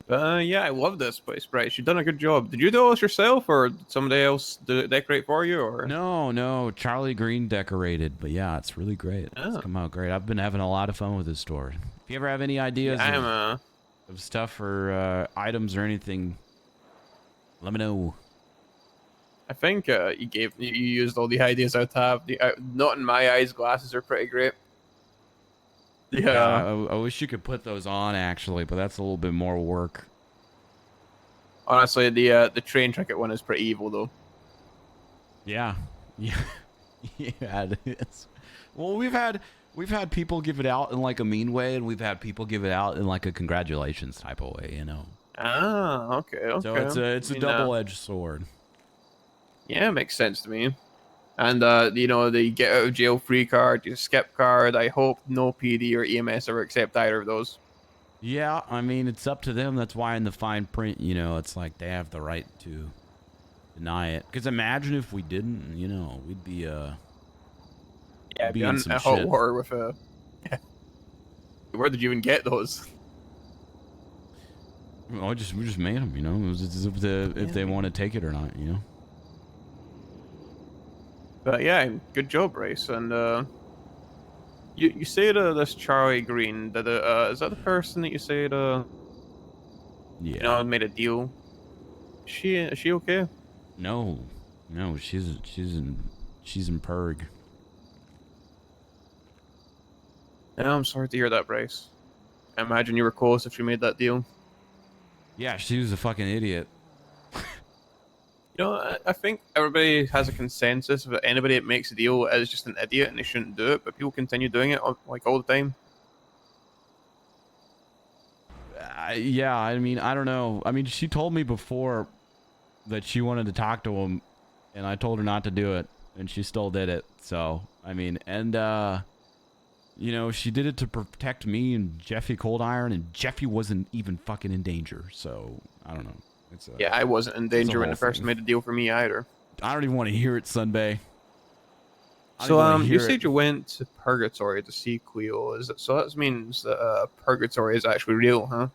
Yeah, I love this place, Bryce. You've done a good job. Did you do all this yourself, or did somebody else decorate for you, or?
No, Charlie Green decorated, but yeah, it's really great. It's come out great. I've been having a lot of fun with this store. If you ever have any ideas of stuff or items or anything, let me know.
I think you used all the ideas I'd have. Not in my eyes, glasses are pretty great.
Yeah, I wish you could put those on actually, but that's a little bit more work.
Honestly, the train trinket one is pretty evil though.
Yeah, yeah, it is. Well, we've had people give it out in like a mean way, and we've had people give it out in like a congratulations type of way, you know.
Ah, okay.
So it's a double-edged sword.
Yeah, makes sense to me. And the get out of jail free card, your skip card. I hope no PD or EMS ever accept either of those.
Yeah, I mean it's up to them. That's why in the fine print, you know, it's like they have the right to deny it. Because imagine if we didn't, you know, we'd be
be
in
on
some
a hot
shit.
war with a. Where did you even get those?
Well, we just made them, you know. It was if they want to take it or not, you know.
But yeah, good job, Bryce. And you say to this Charlie Green that is that the person that you say to?
Yeah.
You know, made a deal. Is she okay?
No, she's in Purg.
Yeah, I'm sorry to hear that, Bryce. I imagine you were close if you made that deal.
Yeah, she was a fucking idiot.
You know, I think everybody has a consensus that anybody that makes a deal is just an idiot and they shouldn't do it, but people continue doing it like all the time.
Yeah, I mean, I don't know. I mean, she told me before that she wanted to talk to him, and I told her not to do it, and she still did it. So, I mean, and you know, she did it to protect me and Jeffy Cold Iron, and Jeffy wasn't even fucking in danger. So, I don't know.
Yeah, I wasn't in danger when the person made a deal for me either.
I don't even want to hear it, Sunbay.
So, you said you went to Purgatory to see Cleo. So that means that Purgatory is actually real, huh?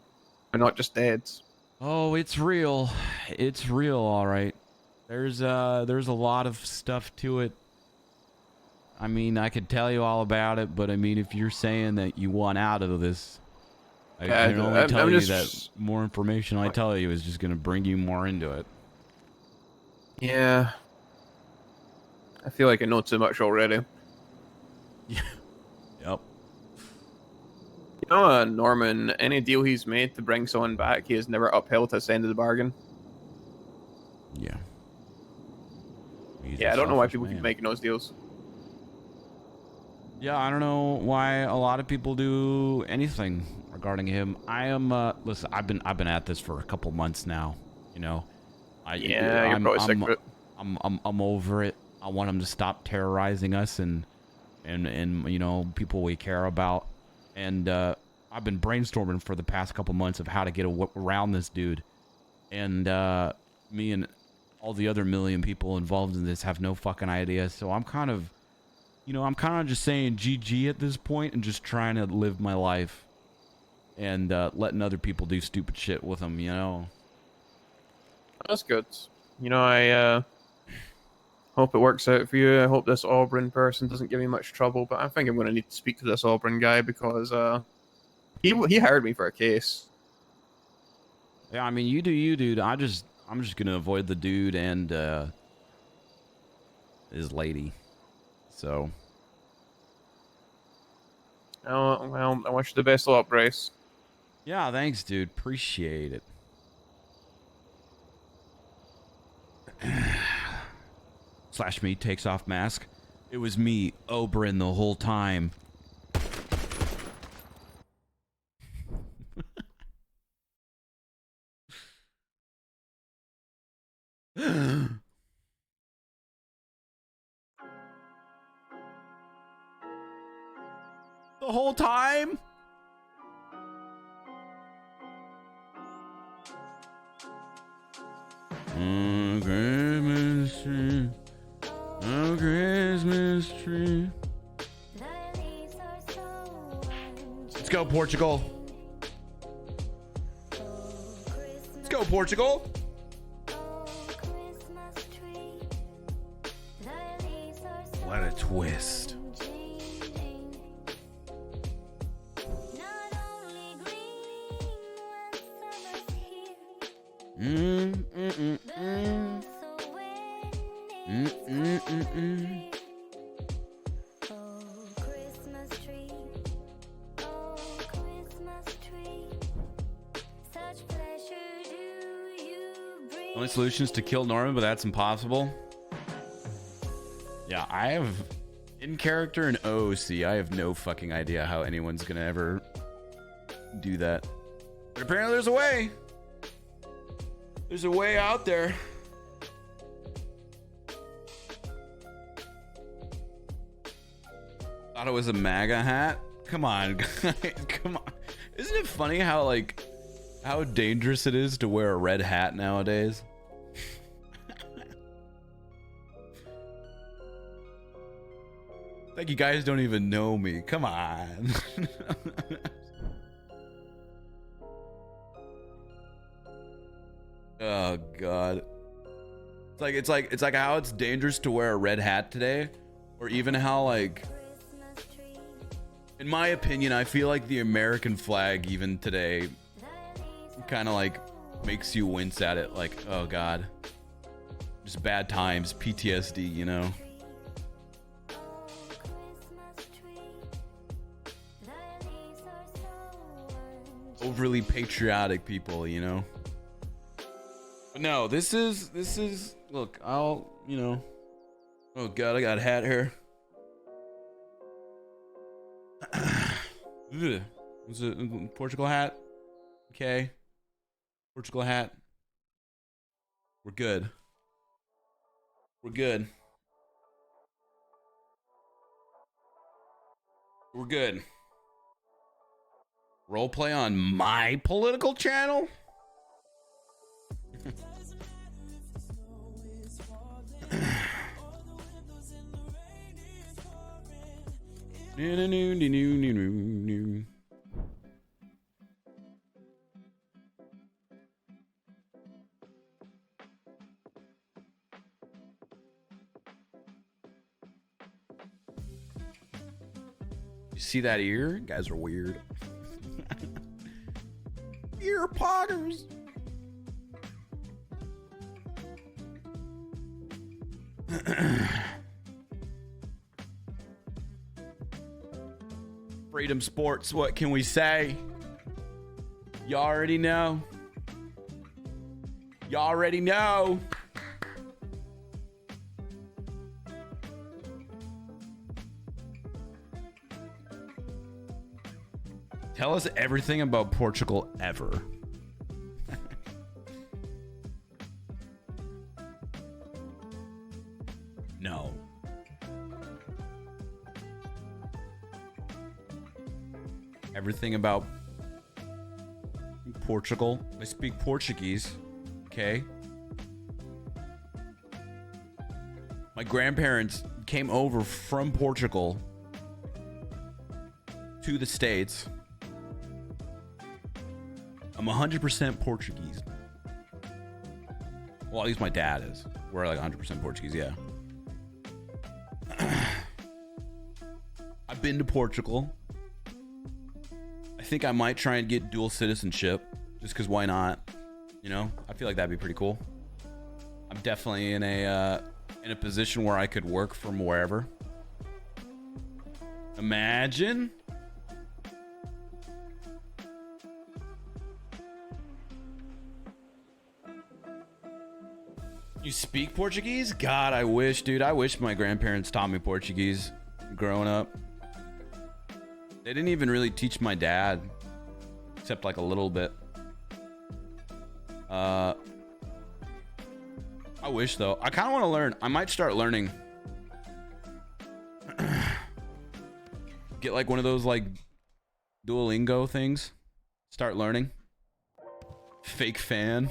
They're not just dead.
Oh, it's real. It's real, all right. There's a lot of stuff to it. I mean, I could tell you all about it, but I mean, if you're saying that you want out of this, I can only tell you that more information I tell you is just going to bring you more into it.
Yeah. I feel like I know too much already.
Yeah. Yep.
You know, Norman, any deal he's made to bring someone back, he has never upheld his end of the bargain.
Yeah.
Yeah, I don't know why people keep making those deals.
Yeah, I don't know why a lot of people do anything regarding him. I am listen, I've been at this for a couple months now, you know.
You're probably sick of it.
I'm over it. I want him to stop terrorizing us and you know, people we care about. And I've been brainstorming for the past couple months of how to get around this dude. And me and all the other million people involved in this have no fucking idea. So I'm kind of, you know, just saying GG at this point and just trying to live my life and letting other people do stupid shit with them, you know.
That's good. You know, I hope it works out for you. I hope this Auburn person doesn't give me much trouble, but I think I'm going to need to speak to this Auburn guy because he hired me for a case.
Yeah, I mean, you do you, dude. I'm just going to avoid the dude and his lady. So.
Oh, well, I wish you the best of luck, Bryce.
Yeah, thanks, dude. Appreciate it. Slash me takes off mask. It was me, Oberyn, the whole time. The whole time? Oh, Christmas tree. Oh, Christmas tree. Let's go, Portugal. Let's go, Portugal. What a twist. Only solution is to kill Norman, but that's impossible. Yeah, I have in character and OOC. I have no fucking idea how anyone's gonna ever do that. But apparently there's a way. There's a way out there. Thought it was a MAGA hat? Come on, guys. Come on. Isn't it funny how, like, how dangerous it is to wear a red hat nowadays? Like, you guys don't even know me. Come on. Oh god. It's like how it's dangerous to wear a red hat today, or even how, like, in my opinion, I feel like the American flag even today kind of like makes you wince at it, like, oh god, just bad times, PTSD, you know. Overly patriotic people, you know. But no, this is look, I'll, you know, oh god, I got a hat here. Was it a Portugal hat? Okay. Portugal hat. We're good. We're good. We're good. Roleplay on my political channel? You see that ear? You guys are weird. Ear poggers. Freedom Sports, what can we say? You already know. You already know. Tell us everything about Portugal ever. No. Everything about Portugal. I speak Portuguese. Okay. My grandparents came over from Portugal to the States. I'm 100% Portuguese. Well, at least my dad is. We're like 100% Portuguese, yeah. I've been to Portugal. I think I might try and get dual citizenship, just because why not? You know, I feel like that'd be pretty cool. I'm definitely in a position where I could work from wherever. Imagine. You speak Portuguese? God, I wish, dude. I wish my grandparents taught me Portuguese growing up. They didn't even really teach my dad, except like a little bit. I wish though. I kind of want to learn. I might start learning. Get like one of those like Duolingo things. Start learning. Fake fan.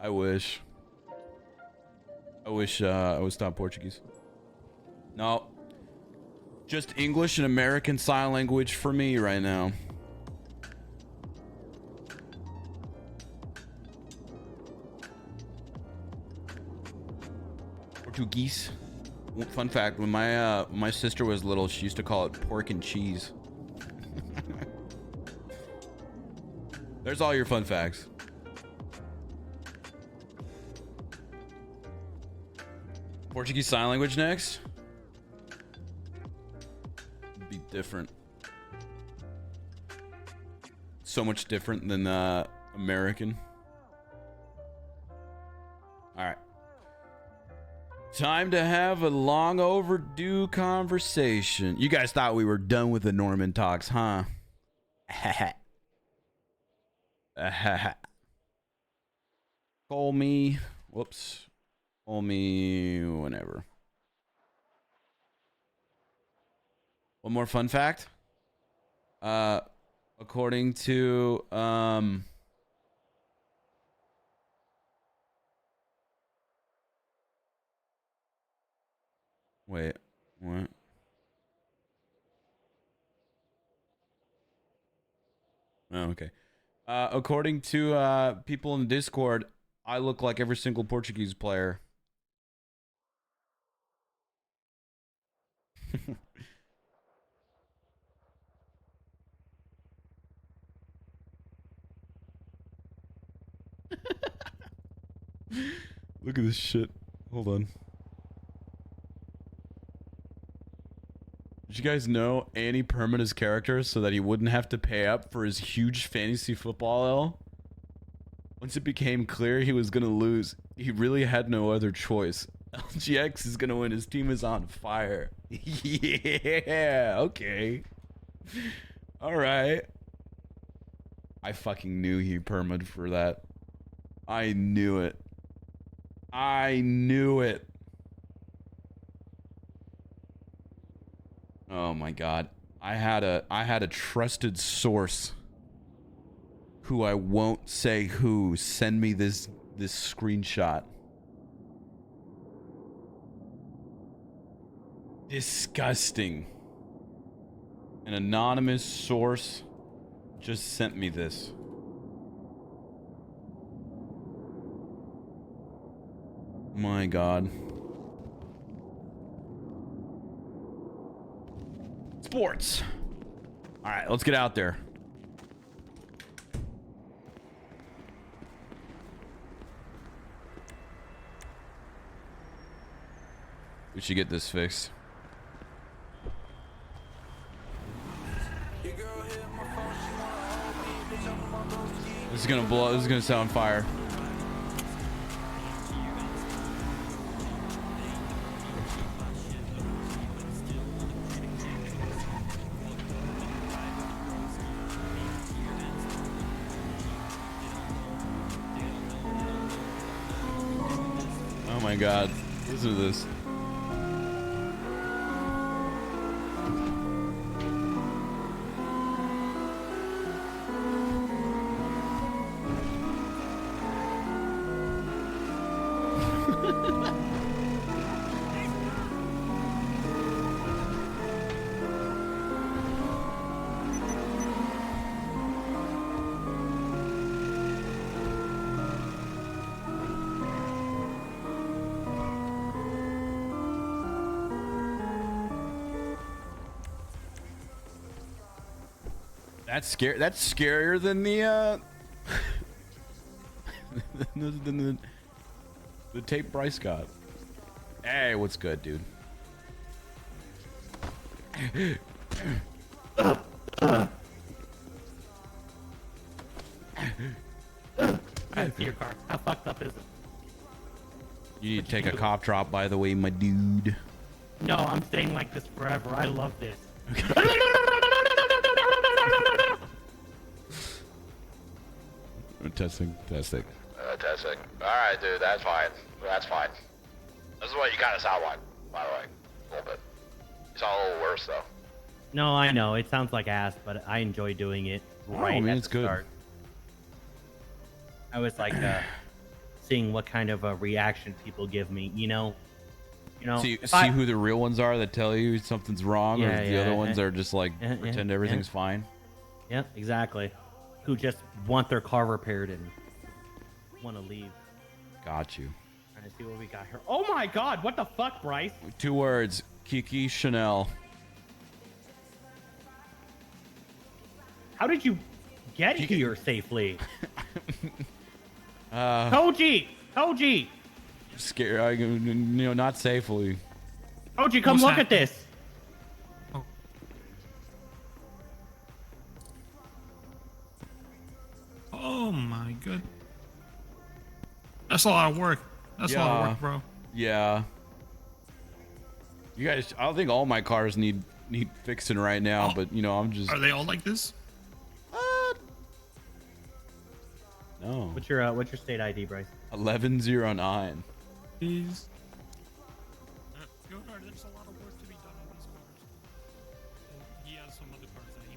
I wish I was taught Portuguese. No. Just English and American Sign Language for me right now. Portuguese. Fun fact, when my sister was little, she used to call it pork and cheese. There's all your fun facts. Portuguese Sign Language next. Be different. So much different than American. All right. Time to have a long overdue conversation. You guys thought we were done with the Norman talks, huh? Call me. Whoops. Call me whenever. One more fun fact. According to wait, what? Oh, okay. According to people in Discord, I look like every single Portuguese player. Look at this shit. Hold on. Did you guys know Annie permanent his character so that he wouldn't have to pay up for his huge fantasy football L? Once it became clear he was gonna lose, he really had no other choice. LGX is gonna win. His team is on fire. Yeah, okay. Alright. I fucking knew he perma'd for that. I knew it. I knew it. Oh my god. I had a trusted source who I won't say who send me this screenshot. Disgusting. An anonymous source just sent me this. My god. Sports. All right, let's get out there. We should get this fixed. This is gonna blow. This is gonna set on fire. Oh my god. Listen to this. That's scary. That's scarier than the than the tape Bryce got. Hey, what's good, dude?
can't see your car. How fucked up is it?
You need to take a cop drop, by the way, my dude.
No, I'm staying like this forever. I love this.
Testing.
Testing. Alright, dude, that's fine. That's fine. This is what you kind of sound like, by the way. A little bit. You sound a little worse, though.
No, I know. It sounds like ass, but I enjoy doing it right
I mean,
at
it's
the
good.
start. I was like seeing what kind of a reaction people give me, you know?
See
if I-
who the real ones are that tell you something's wrong,
Yeah,
or the
yeah,
other ones
yeah.
are just like pretend everything's fine.
Yep, exactly. Who just want their car repaired and want to leave.
Got you.
Trying to see what we got here. Oh my god, what the fuck, Bryce?
2 words: Kiki Chanel.
How did you get here safely?
Koji!
Koji!
Scare, not safely.
Koji, come look at this.
Oh my good. That's a lot of work. That's a lot of work, bro.
Yeah. You guys, I don't think all my cars need fixing right now, but I'm just.
Are they all like this?
No.
What's your state ID, Bryce?
1109.
Please. There's a lot of work to be done on these cars. He has some other cars that he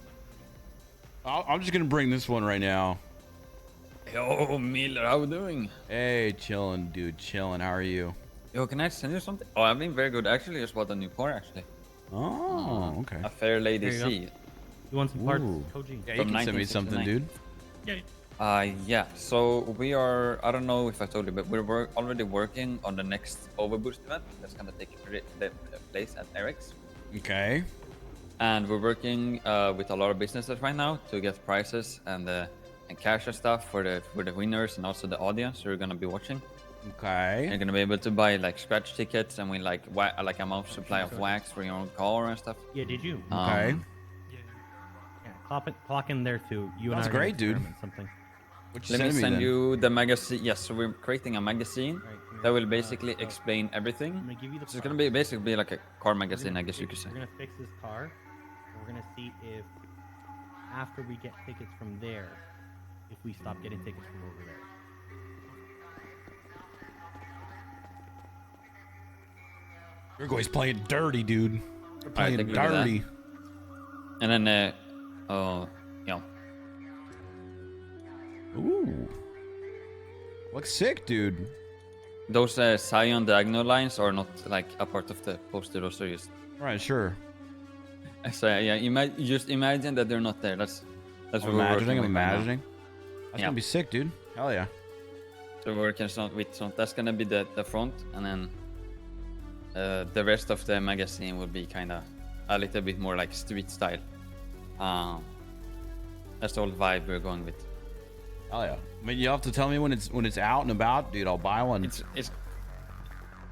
might.
I'm just gonna bring this one right now.
Yo, Miller, how you doing?
Hey, chilling, dude, chilling. How are you?
Yo, can I send you something? Oh, I've been very good. Actually, just bought a new car, actually.
Oh, okay.
A Fair Lady
There you
C.
go. You want some parts,
Ooh.
Koji?
Yeah, you can send me something, dude.
Yeah. So we are. I don't know if I told you, but we're already working on the next Overboost event that's gonna take place at Eric's.
Okay.
And we're working with a lot of businesses right now to get prizes and cash and stuff for the winners and also the audience who are gonna be watching.
Okay.
You're gonna be able to buy like scratch tickets and win like a month supply of wax for your own car and stuff.
Yeah, did you?
Okay.
Yeah, clock in there too. You and
That's
I are gonna
great, dude.
experiment Something.
What you
Let me
sending
send
then?
you the magazine. Yes, so we're creating a magazine that will basically explain everything.
I'm gonna give you the.
So it's gonna be basically like a car magazine, I guess you could say.
We're gonna fix this car. And we're gonna see if after we get tickets from there, if we stop getting tickets from over there.
Your guy's playing dirty, dude. You're playing
Alright, thank you for
dirty.
that. And then, yeah.
Ooh. Looks sick, dude.
Those Scion diagonal lines are not like a part of the poster, those are just.
Right, sure.
So yeah, just imagine that they're not there. That's what
I'm
we're working
imagining.
with right now.
That's
Yeah.
gonna be sick, dude. Hell yeah.
So we're working with so that's gonna be the front, and then the rest of the magazine will be kind of a little bit more like street style. That's the whole vibe we're going with.
Hell yeah. I mean, you have to tell me when it's out and about, dude. I'll buy one.
It's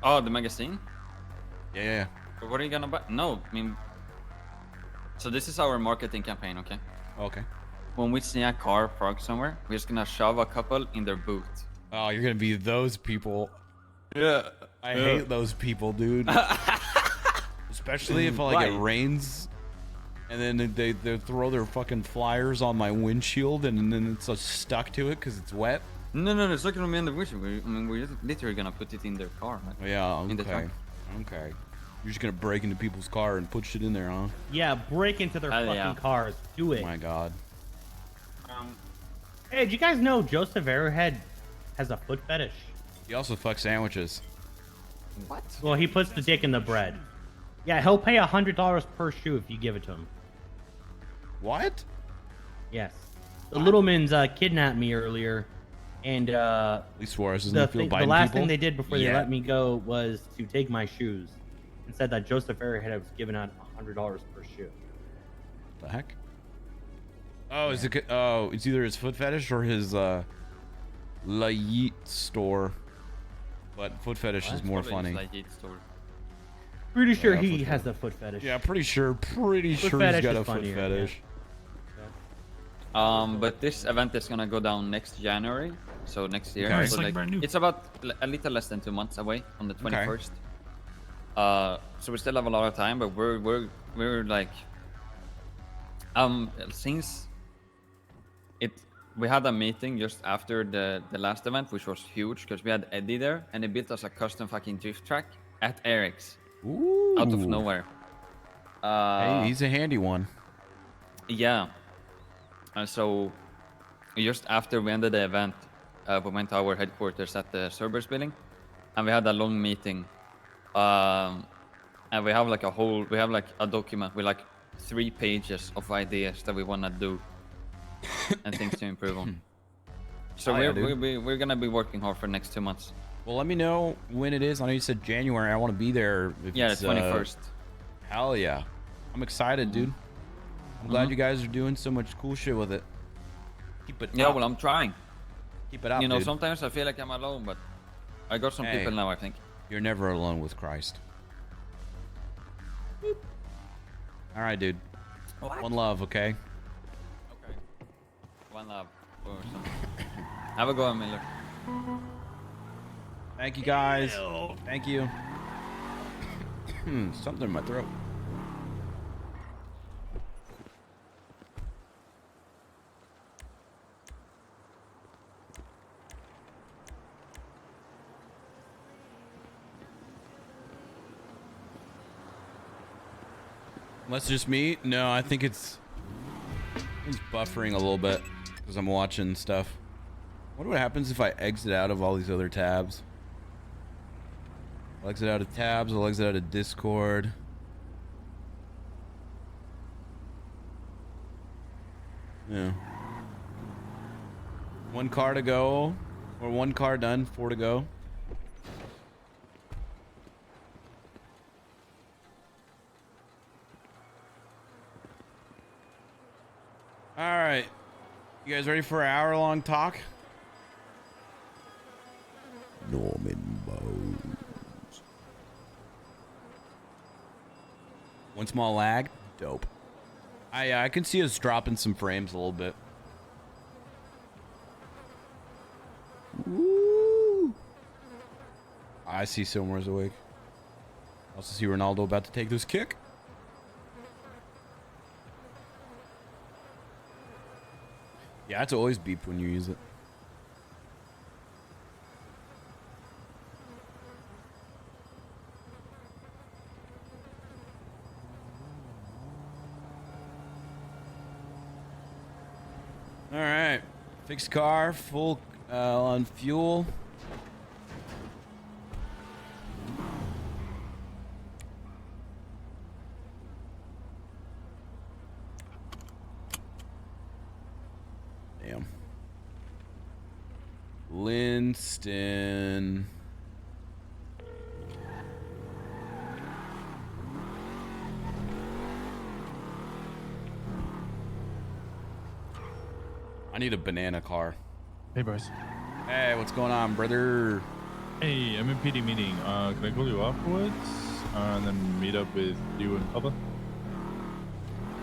oh, the magazine.
Yeah.
But what are you gonna buy? No, I mean. So this is our marketing campaign, okay?
Okay.
When we see a car parked somewhere, we're just gonna shove a couple in their boot.
Oh, you're gonna be those people.
Yeah.
I hate those people, dude. Especially if like it rains, and then they throw their fucking flyers on my windshield, and then it's stuck to it because it's wet.
No, it's not gonna be in the windshield. We're just literally gonna put it in their car. Right?
Yeah.
In the trunk.
Okay. You're just gonna break into people's car and put shit in there, huh?
Yeah, break into their fucking cars. Do it.
Oh my god.
Hey, did you guys know Joseph Arrowhead has a foot fetish?
He also fucks sandwiches.
What?
Well, he puts the dick in the bread. Yeah, he'll pay $100 per shoe if you give it to him.
What?
Yes. The Littlemans kidnapped me earlier, and
Lee Suarez doesn't feel biting
the last
people?
thing they did before they
Yeah.
let me go was to take my shoes, and said that Joseph Arrowhead was giving out $100 per shoe.
The heck? Oh, is it? Oh, it's either his foot fetish or his La Yeet store. But foot fetish is more funny.
Pretty sure
Yeah,
he
foot
has
fetish.
a foot fetish.
Yeah, pretty sure
Foot
he's
fetish
got
is
a foot
funnier,
fetish.
But this event is gonna go down next January. So next year.
Okay.
So
It's like brand new.
it's about a little less than 2 months away on the 21st. So we still have a lot of time, but we're like, since we had a meeting just after the last event, which was huge because we had Eddie there, and he built us a custom fucking drift track at Eric's.
Ooh.
Out of nowhere.
Hey, he's a handy one.
Yeah. And so just after we ended the event, we went to our headquarters at the Cerberus building, and we had a long meeting. And we have like a document with like 3 pages of ideas that we want to do and things to improve on. So we're gonna be working hard for the next 2 months.
Well, let me know when it is. I know you said January. I want to be there. If
Yeah,
it's,
the 21st.
Hell yeah. I'm excited, dude. I'm glad you guys are doing so much cool shit with it. Keep it
Yeah,
up.
well, I'm trying.
Keep it up,
You know,
dude.
sometimes I feel like I'm alone, but I got some people now, I think.
You're never alone with Christ. All right, dude.
What?
One love, okay?
Okay. One love. Or something. Have a go on, Miller.
Thank you, guys. Thank you. Something in my throat. Unless just me? No, I think it's buffering a little bit because I'm watching stuff. I wonder what happens if I exit out of all these other tabs. I'll exit out of tabs, I'll exit out of Discord. Yeah. 1 car to go. Or 1 car done, 4 to go. Alright. You guys ready for an hour-long talk? Norman Bones. 1 small lag? Dope. I can see us dropping some frames a little bit. Woo! I see Silmar's awake. I also see Ronaldo about to take this kick. Yeah, it's always beep when you use it. All right, fixed car, full on fuel. Damn. Linston. I need a banana car.
Hey, Bryce.
Hey, what's going on, brother?
Hey, I'm in PD meeting. Can I call you afterwards? And then meet up with you and Papa?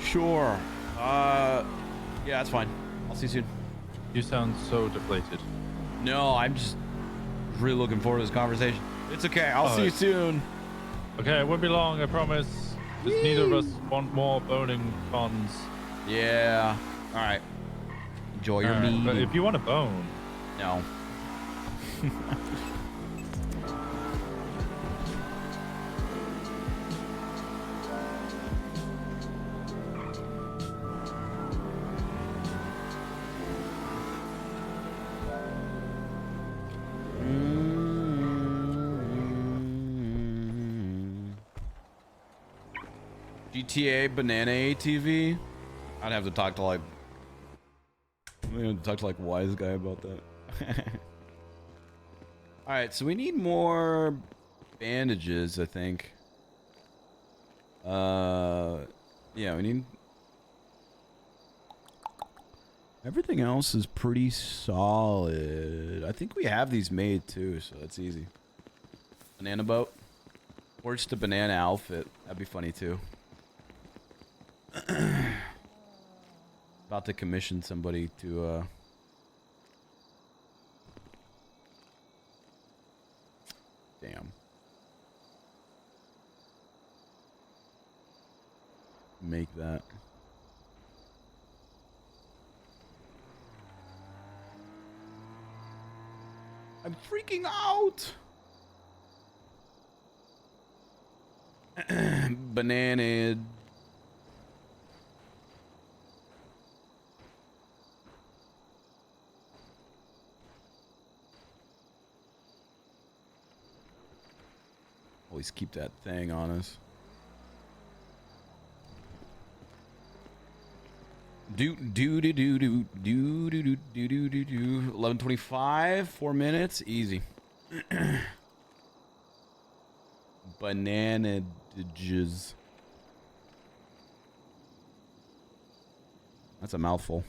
Sure. Yeah, that's fine. I'll see you soon.
You sound so deflated.
No, I'm just really looking forward to this conversation. It's okay. I'll see you soon.
Okay, it won't be long, I promise. Just neither of us want more boning cons.
Yeah. All right. Enjoy your meeting.
But if you want a bone.
No. GTA Banana ATV? I'd have to talk to like... I'm gonna talk to like Wise Guy about that. Alright, so we need more bandages, I think. Yeah, we need... Everything else is pretty solid. I think we have these made too, so that's easy. Banana boat? Or just a banana outfit. That'd be funny too. About to commission somebody to Damn. Make that. I'm freaking out. Banana. Always keep that thing on us. Do 11:25, 4 minutes, easy. Bananages. That's a mouthful.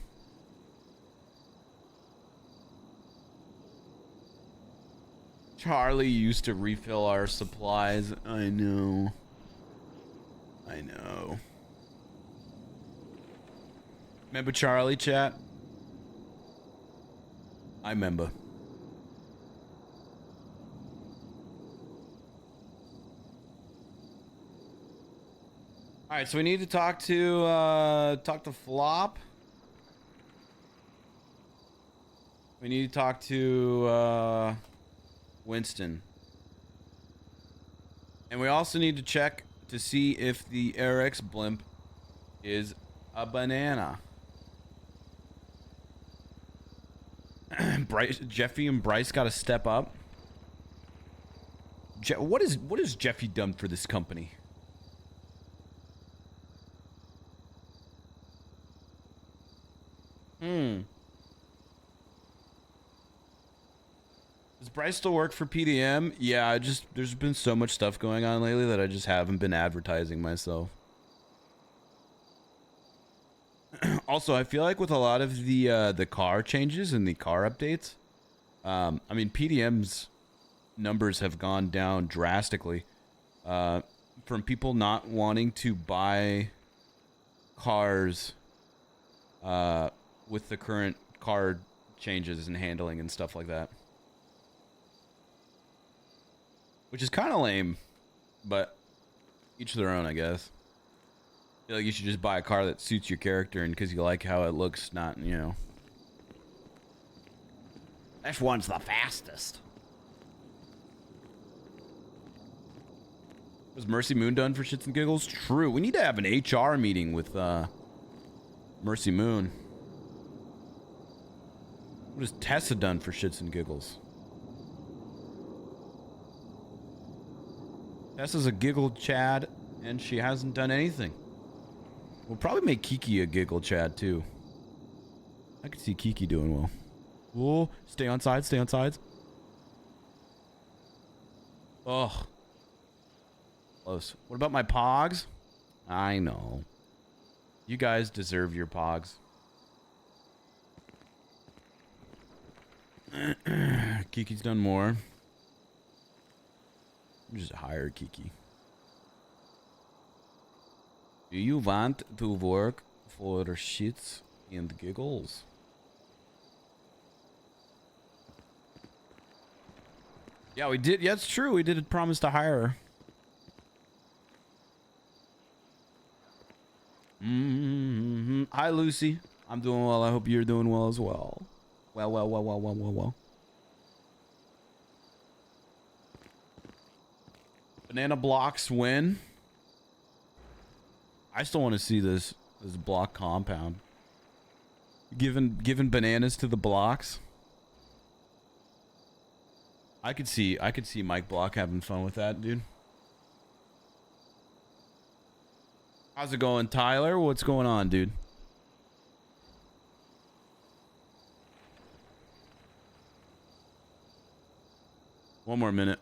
Charlie used to refill our supplies. I know. I know. Remember Charlie, chat? I remember. All right, so we need to talk to Flop. We need to talk to Winston. And we also need to check to see if the RX blimp is a banana. Jeffy and Bryce got to step up. What has Jeffy done for this company? Does Bryce still work for PDM? Yeah, there's been so much stuff going on lately that I just haven't been advertising myself. Also, I feel like with a lot of the car changes and the car updates, I mean, PDM's numbers have gone down drastically from people not wanting to buy cars with the current car changes and handling and stuff like that. Which is kind of lame, but each their own, I guess. I feel like you should just buy a car that suits your character and because you like how it looks, not, you know. F1's the fastest. Was Mercy Moon done for shits and giggles? True. We need to have an HR meeting with Mercy Moon. What has Tessa done for shits and giggles? Tessa's a giggle Chad, and she hasn't done anything. We'll probably make Kiki a giggle Chad, too. I could see Kiki doing well. Oh, stay on sides, stay on sides. Oh. Close. What about my pogs? I know. You guys deserve your pogs. Kiki's done more. Just hire Kiki. Do you want to work for shits and giggles? Yeah, we did. Yeah, it's true. We did promise to hire her. Hi, Lucy. I'm doing well. I hope you're doing well as well. Well. Banana blocks win. I still want to see this block compound. Giving bananas to the blocks. I could see Mike Block having fun with that, dude. How's it going, Tyler? What's going on, dude? One more minute.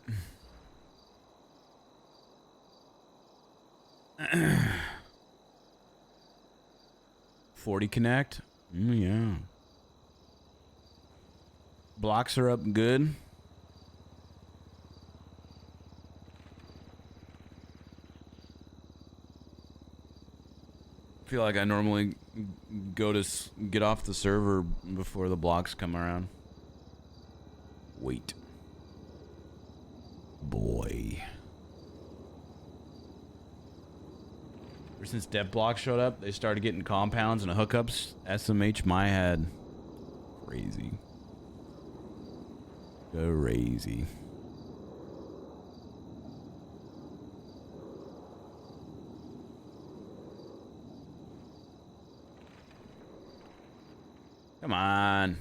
40 connect. Yeah. Blocks are up good. I feel like I normally go to get off the server before the blocks come around. Wait. boy. Ever since Dev Block showed up, they started getting compounds and hookups. SMH my head. Crazy. Crazy. Come on.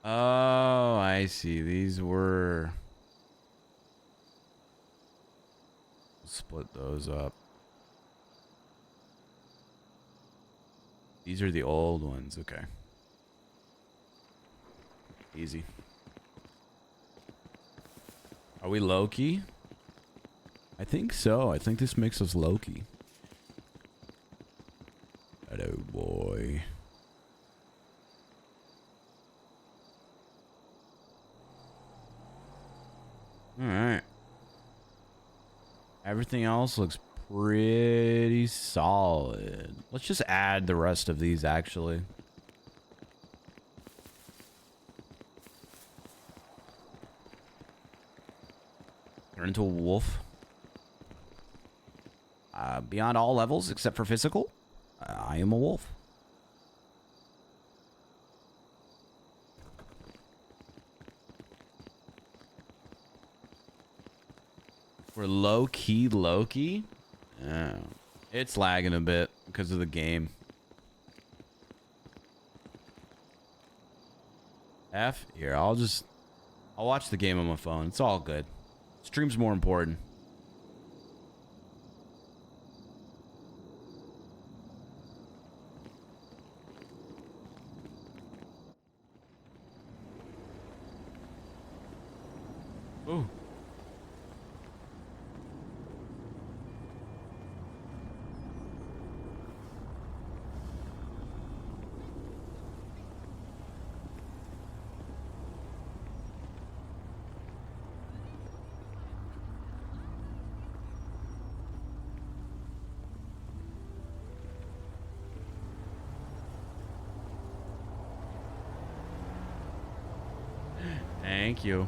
Oh, I see. These were... Split those up. These are the old ones. Okay. Easy. Are we low-key? I think so. I think this makes us low-key. Hello, boy. Alright. Everything else looks pretty solid. Let's just add the rest of these, actually. Turn into a wolf. Beyond all levels, except for physical, I am a wolf. We're low-key Loki. Oh, it's lagging a bit because of the game. Here, I'll watch the game on my phone. It's all good. Stream's more important. Ooh. Thank you.